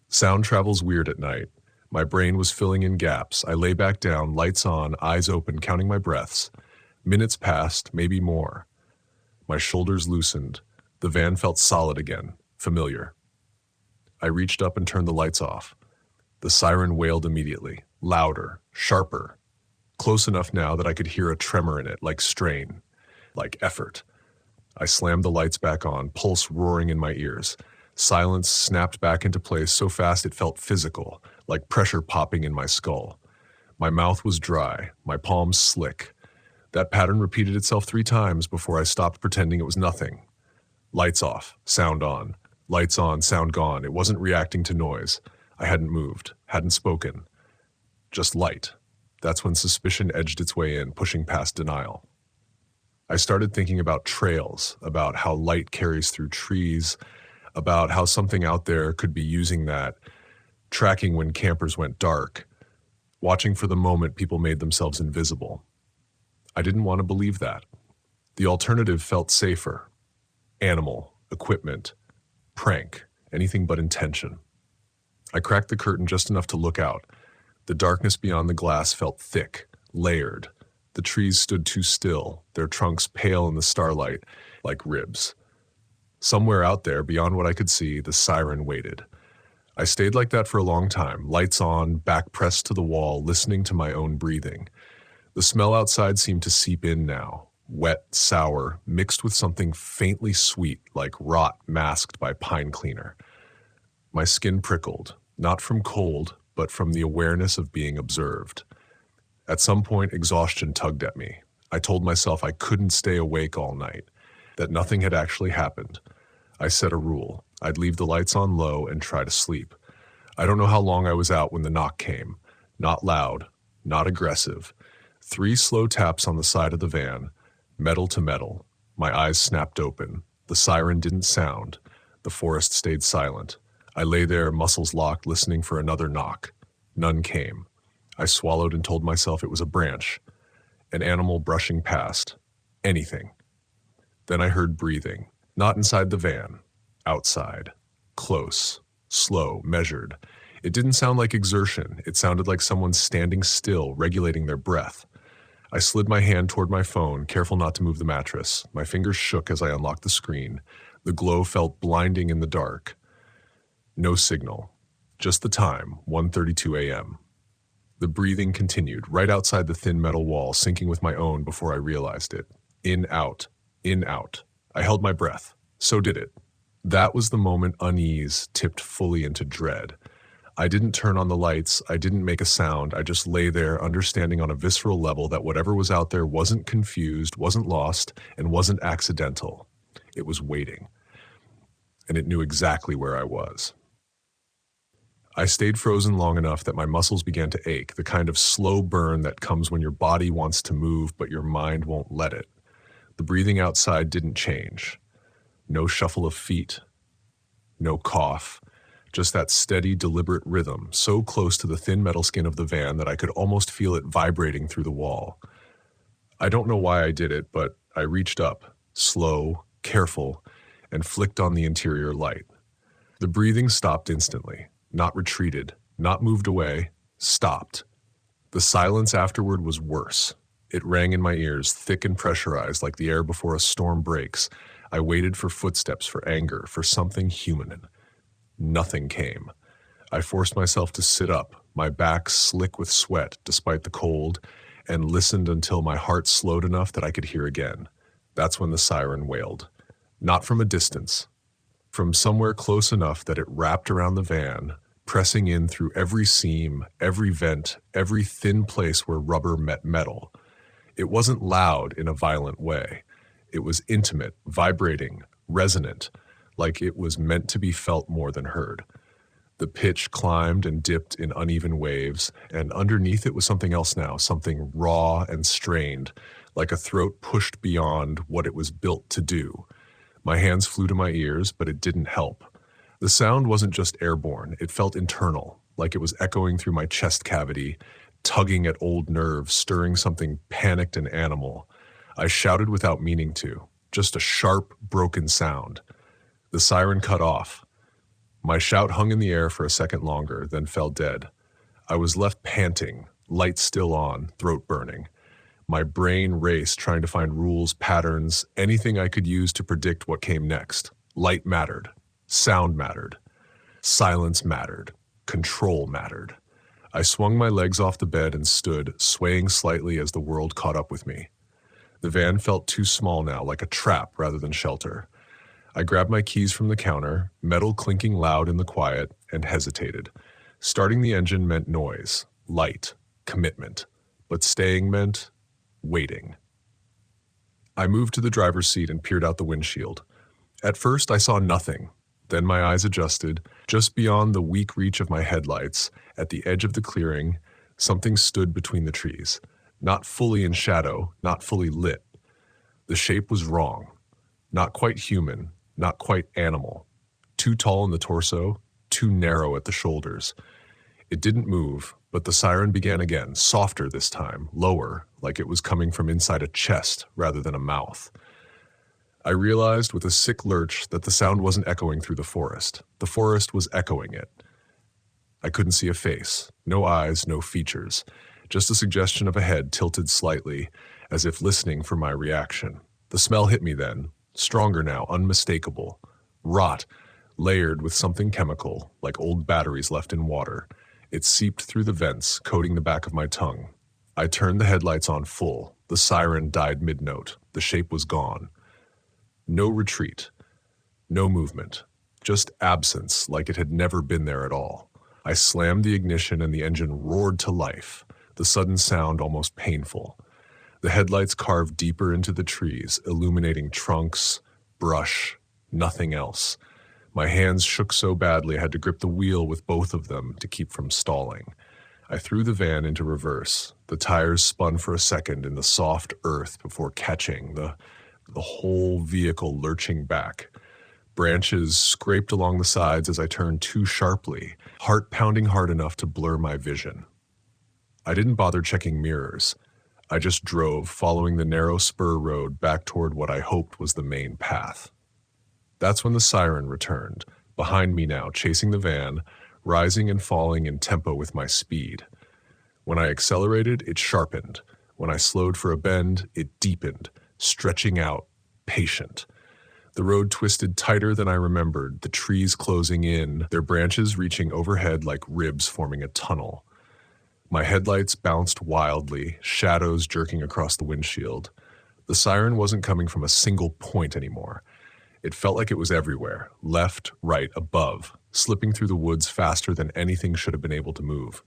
Sound travels weird at night. My brain was filling in gaps. I lay back down, lights on, eyes open, counting my breaths. Minutes passed, maybe more. My shoulders loosened. The van felt solid again, familiar. I reached up and turned the lights off. The siren wailed immediately, louder, sharper. Close enough now that I could hear a tremor in it, like strain, like effort. I slammed the lights back on, pulse roaring in my ears. Silence snapped back into place so fast it felt physical, like pressure popping in my skull. My mouth was dry, my palms slick. That pattern repeated itself 3 times before I stopped pretending it was nothing. Lights off, sound on. Lights on, sound gone. It wasn't reacting to noise. I hadn't moved, hadn't spoken. Just light. That's when suspicion edged its way in, pushing past denial. I started thinking about trails, about how light carries through trees, about how something out there could be using that, tracking when campers went dark, watching for the moment people made themselves invisible. I didn't want to believe that. The alternative felt safer. Animal, equipment, prank, anything but intention. I cracked the curtain just enough to look out. The darkness beyond the glass felt thick, layered. The trees stood too still, their trunks pale in the starlight, like ribs. Somewhere out there, beyond what I could see, the siren waited. I stayed like that for a long time, lights on, back pressed to the wall, listening to my own breathing. The smell outside seemed to seep in now, wet, sour, mixed with something faintly sweet, like rot masked by pine cleaner. My skin prickled, not from cold, but from the awareness of being observed. At some point, exhaustion tugged at me. I told myself I couldn't stay awake all night, that nothing had actually happened. I set a rule. I'd leave the lights on low and try to sleep. I don't know how long I was out when the knock came. Not loud, not aggressive. 3 slow taps on the side of the van, metal to metal. My eyes snapped open. The siren didn't sound. The forest stayed silent. I lay there, muscles locked, listening for another knock. None came. I swallowed and told myself it was a branch, an animal brushing past, anything. Then I heard breathing, not inside the van, outside, close, slow, measured. It didn't sound like exertion. It sounded like someone standing still, regulating their breath. I slid my hand toward my phone, careful not to move the mattress. My fingers shook as I unlocked the screen. The glow felt blinding in the dark. No signal. Just the time, 1:32 a.m. The breathing continued, right outside the thin metal wall, syncing with my own before I realized it. In, out. In, out. I held my breath. So did it. That was the moment unease tipped fully into dread. I didn't turn on the lights. I didn't make a sound. I just lay there, understanding on a visceral level that whatever was out there wasn't confused, wasn't lost, and wasn't accidental. It was waiting. And it knew exactly where I was. I stayed frozen long enough that my muscles began to ache, the kind of slow burn that comes when your body wants to move but your mind won't let it. The breathing outside didn't change. No shuffle of feet. No cough. Just that steady, deliberate rhythm, so close to the thin metal skin of the van that I could almost feel it vibrating through the wall. I don't know why I did it, but I reached up, slow, careful, and flicked on the interior light. The breathing stopped instantly. Not retreated, not moved away, stopped. The silence afterward was worse. It rang in my ears, thick and pressurized like the air before a storm breaks. I waited for footsteps, for anger, for something human. Nothing came. I forced myself to sit up, my back slick with sweat despite the cold, and listened until my heart slowed enough that I could hear again. That's when the siren wailed. Not from a distance, from somewhere close enough that it wrapped around the van, pressing in through every seam, every vent, every thin place where rubber met metal. It wasn't loud in a violent way. It was intimate, vibrating, resonant, like it was meant to be felt more than heard. The pitch climbed and dipped in uneven waves, and underneath it was something else now, something raw and strained, like a throat pushed beyond what it was built to do. My hands flew to my ears, but it didn't help. The sound wasn't just airborne, it felt internal, like it was echoing through my chest cavity, tugging at old nerves, stirring something panicked and animal. I shouted without meaning to, just a sharp, broken sound. The siren cut off. My shout hung in the air for a second longer, then fell dead. I was left panting, light still on, throat burning. My brain raced, trying to find rules, patterns, anything I could use to predict what came next. Light mattered. Sound mattered. Silence mattered. Control mattered. I swung my legs off the bed and stood, swaying slightly as the world caught up with me. The van felt too small now, like a trap rather than shelter. I grabbed my keys from the counter, metal clinking loud in the quiet, and hesitated. Starting the engine meant noise, light, commitment. But staying meant waiting. I moved to the driver's seat and peered out the windshield. At first, I saw nothing. Then my eyes adjusted. Just beyond the weak reach of my headlights, at the edge of the clearing, something stood between the trees. Not fully in shadow, not fully lit. The shape was wrong. Not quite human, not quite animal. Too tall in the torso, too narrow at the shoulders. It didn't move, but the siren began again, softer this time, lower, like it was coming from inside a chest rather than a mouth. I realized with a sick lurch that the sound wasn't echoing through the forest. The forest was echoing it. I couldn't see a face, no eyes, no features, just a suggestion of a head tilted slightly, as if listening for my reaction. The smell hit me then, stronger now, unmistakable. Rot, layered with something chemical, like old batteries left in water. It seeped through the vents, coating the back of my tongue. I turned the headlights on full. The siren died mid-note. The shape was gone. No retreat. No movement. Just absence, like it had never been there at all. I slammed the ignition and the engine roared to life, the sudden sound almost painful. The headlights carved deeper into the trees, illuminating trunks, brush, nothing else. My hands shook so badly I had to grip the wheel with both of them to keep from stalling. I threw the van into reverse. The tires spun for a second in the soft earth before catching, the whole vehicle lurching back. Branches scraped along the sides as I turned too sharply, heart pounding hard enough to blur my vision. I didn't bother checking mirrors. I just drove, following the narrow spur road back toward what I hoped was the main path. That's when the siren returned, behind me now, chasing the van, rising and falling in tempo with my speed. When I accelerated, it sharpened. When I slowed for a bend, it deepened, stretching out, patient. The road twisted tighter than I remembered, the trees closing in, their branches reaching overhead like ribs forming a tunnel. My headlights bounced wildly, shadows jerking across the windshield. The siren wasn't coming from a single point anymore. It felt like it was everywhere, left, right, above, slipping through the woods faster than anything should have been able to move.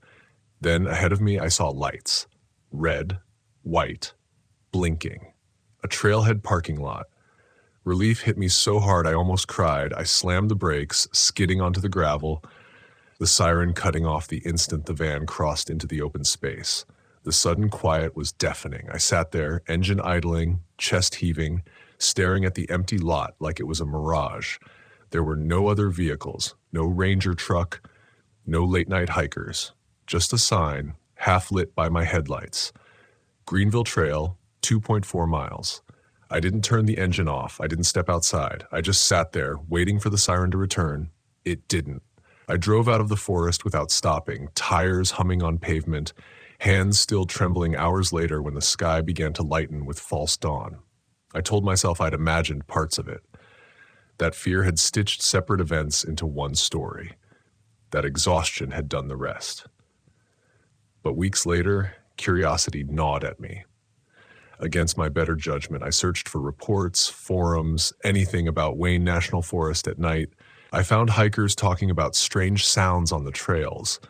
Then ahead of me I saw lights. Red, white, blinking. A trailhead parking lot. Relief hit me so hard I almost cried. I slammed the brakes, skidding onto the gravel, the siren cutting off the instant the van crossed into the open space. The sudden quiet was deafening. I sat there, engine idling, chest heaving, staring at the empty lot like it was a mirage. There were no other vehicles, no ranger truck, no late-night hikers. Just a sign, half lit by my headlights. Greenville Trail, 2.4 miles. I didn't turn the engine off. I didn't step outside. I just sat there, waiting for the siren to return. It didn't. I drove out of the forest without stopping, tires humming on pavement, hands still trembling hours later when the sky began to lighten with false dawn. I told myself I'd imagined parts of it. That fear had stitched separate events into one story. That exhaustion had done the rest. But weeks later, curiosity gnawed at me. Against my better judgment, I searched for reports, forums, anything about Wayne National Forest at night, I found hikers talking about strange sounds on the trails.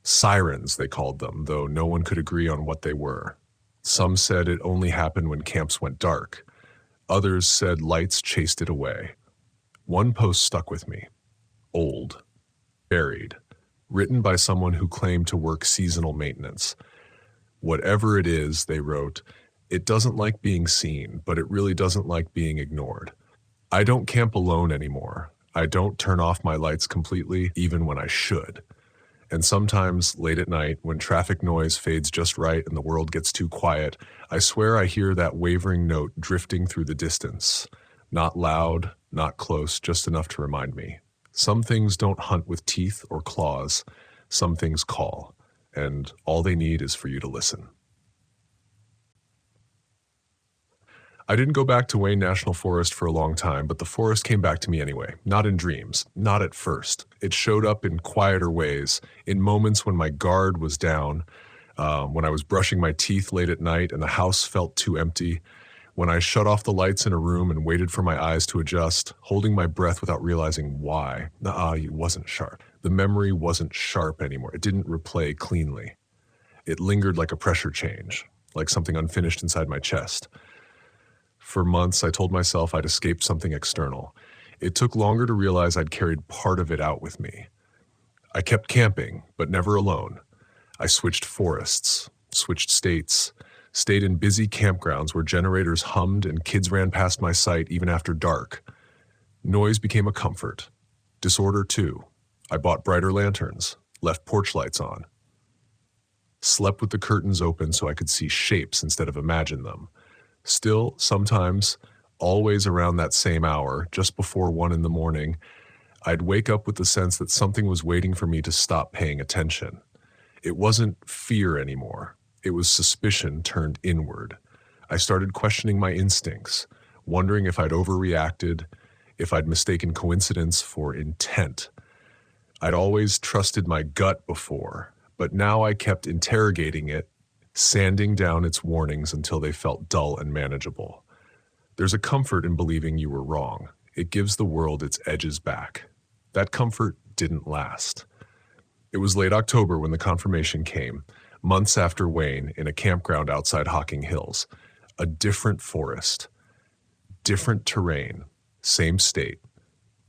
Sirens, they called them, though no one could agree on what they were. Some said it only happened when camps went dark. Others said lights chased it away. One post stuck with me. Old. Buried. Written by someone who claimed to work seasonal maintenance. Whatever it is, they wrote, it doesn't like being seen, but it really doesn't like being ignored. I don't camp alone anymore. I don't turn off my lights completely, even when I should. And sometimes, late at night, when traffic noise fades just right and the world gets too quiet, I swear I hear that wavering note drifting through the distance. Not loud, not close, just enough to remind me. Some things don't hunt with teeth or claws. Some things call, and all they need is for you to listen. I didn't go back to Wayne National Forest for a long time, but the forest came back to me anyway. Not in dreams, not at first. It showed up in quieter ways, in moments when my guard was down, when I was brushing my teeth late at night and the house felt too empty, when I shut off the lights in a room and waited for my eyes to adjust, holding my breath without realizing why. It wasn't sharp. The memory wasn't sharp anymore. It didn't replay cleanly. It lingered like a pressure change, like something unfinished inside my chest. For months, I told myself I'd escaped something external. It took longer to realize I'd carried part of it out with me. I kept camping, but never alone. I switched forests, switched states, stayed in busy campgrounds where generators hummed and kids ran past my site even after dark. Noise became a comfort. Disorder, too. I bought brighter lanterns, left porch lights on. Slept with the curtains open so I could see shapes instead of imagine them. Still, sometimes, always around that same hour, just before 1 a.m, I'd wake up with the sense that something was waiting for me to stop paying attention. It wasn't fear anymore. It was suspicion turned inward. I started questioning my instincts, wondering if I'd overreacted, if I'd mistaken coincidence for intent. I'd always trusted my gut before, but now I kept interrogating it, sanding down its warnings until they felt dull and manageable. There's a comfort in believing you were wrong. It gives the world its edges back. That comfort didn't last. It was late October when the confirmation came, months after Wayne, in a campground outside Hocking Hills. A different forest, different terrain, same state.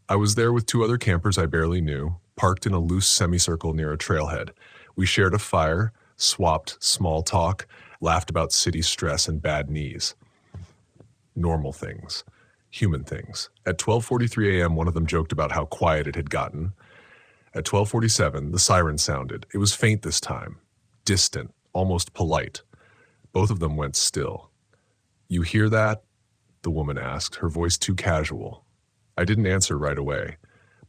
I was there with 2 other campers I barely knew, parked in a loose semicircle near a trailhead. We shared a fire, swapped small talk, laughed about city stress and bad knees. Normal things, human things. At 12:43 a.m., one of them joked about how quiet it had gotten. At 12:47, the siren sounded. It was faint this time, distant, almost polite. Both of them went still. "You hear that?" the woman asked, her voice too casual. I didn't answer right away.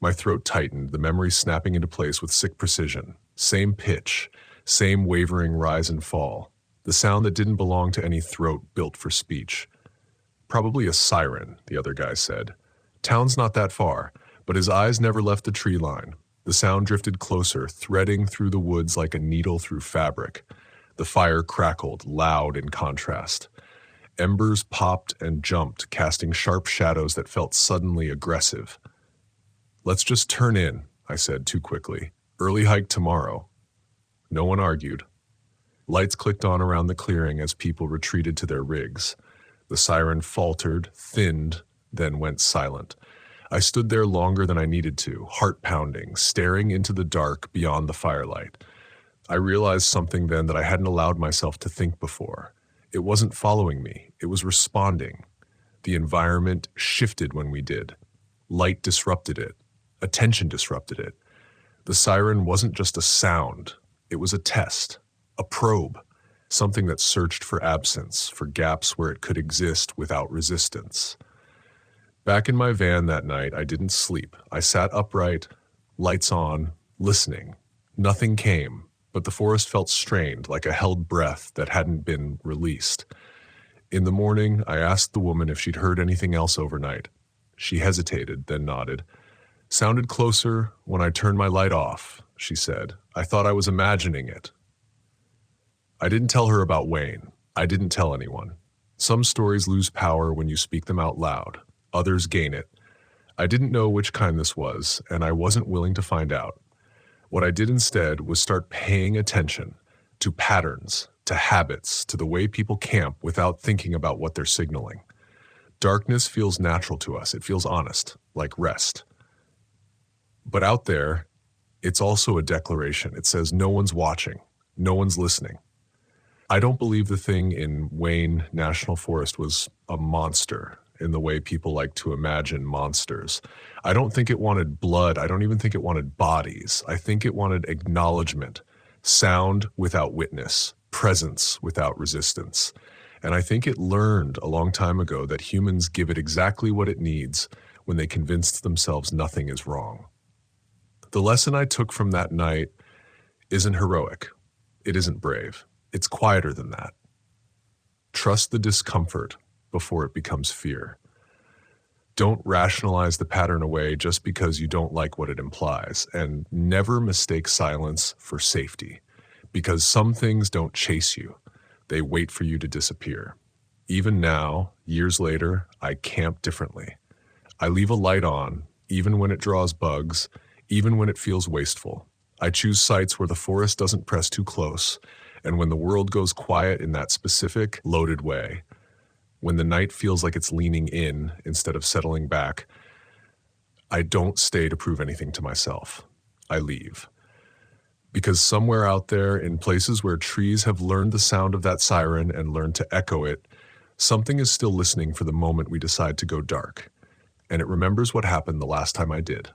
My throat tightened, the memory snapping into place with sick precision. Same pitch, same wavering rise and fall. The sound that didn't belong to any throat built for speech. "Probably a siren," the other guy said. "Town's not that far," but his eyes never left the tree line. The sound drifted closer, threading through the woods like a needle through fabric. The fire crackled, loud in contrast. Embers popped and jumped, casting sharp shadows that felt suddenly aggressive. "Let's just turn in," I said too quickly. "Early hike tomorrow." No one argued. Lights clicked on around the clearing as people retreated to their rigs. The siren faltered, thinned, then went silent. I stood there longer than I needed to, heart pounding, staring into the dark beyond the firelight. I realized something then that I hadn't allowed myself to think before. It wasn't following me, it was responding. The environment shifted when we did. Light disrupted it. Attention disrupted it. The siren wasn't just a sound. It was a test, a probe, something that searched for absence, for gaps where it could exist without resistance. Back in my van that night, I didn't sleep. I sat upright, lights on, listening. Nothing came, but the forest felt strained, like a held breath that hadn't been released. In the morning, I asked the woman if she'd heard anything else overnight. She hesitated, then nodded. "Sounded closer when I turned my light off," she said. "I thought I was imagining it." I didn't tell her about Wayne. I didn't tell anyone. Some stories lose power when you speak them out loud. Others gain it. I didn't know which kind this was, and I wasn't willing to find out. What I did instead was start paying attention to patterns, to habits, to the way people camp without thinking about what they're signaling. Darkness feels natural to us. It feels honest, like rest. But out there, it's also a declaration. It says no one's watching, no one's listening. I don't believe the thing in Wayne National Forest was a monster in the way people like to imagine monsters. I don't think it wanted blood. I don't even think it wanted bodies. I think it wanted acknowledgement, sound without witness, presence without resistance. And I think it learned a long time ago that humans give it exactly what it needs when they convince themselves nothing is wrong. The lesson I took from that night isn't heroic. It isn't brave. It's quieter than that. Trust the discomfort before it becomes fear. Don't rationalize the pattern away just because you don't like what it implies, and never mistake silence for safety, because some things don't chase you. They wait for you to disappear. Even now, years later, I camp differently. I leave a light on, even when it draws bugs, even when it feels wasteful. I choose sites where the forest doesn't press too close, and when the world goes quiet in that specific, loaded way, when the night feels like it's leaning in instead of settling back, I don't stay to prove anything to myself. I leave. Because somewhere out there, in places where trees have learned the sound of that siren and learned to echo it, something is still listening for the moment we decide to go dark. And it remembers what happened the last time I did.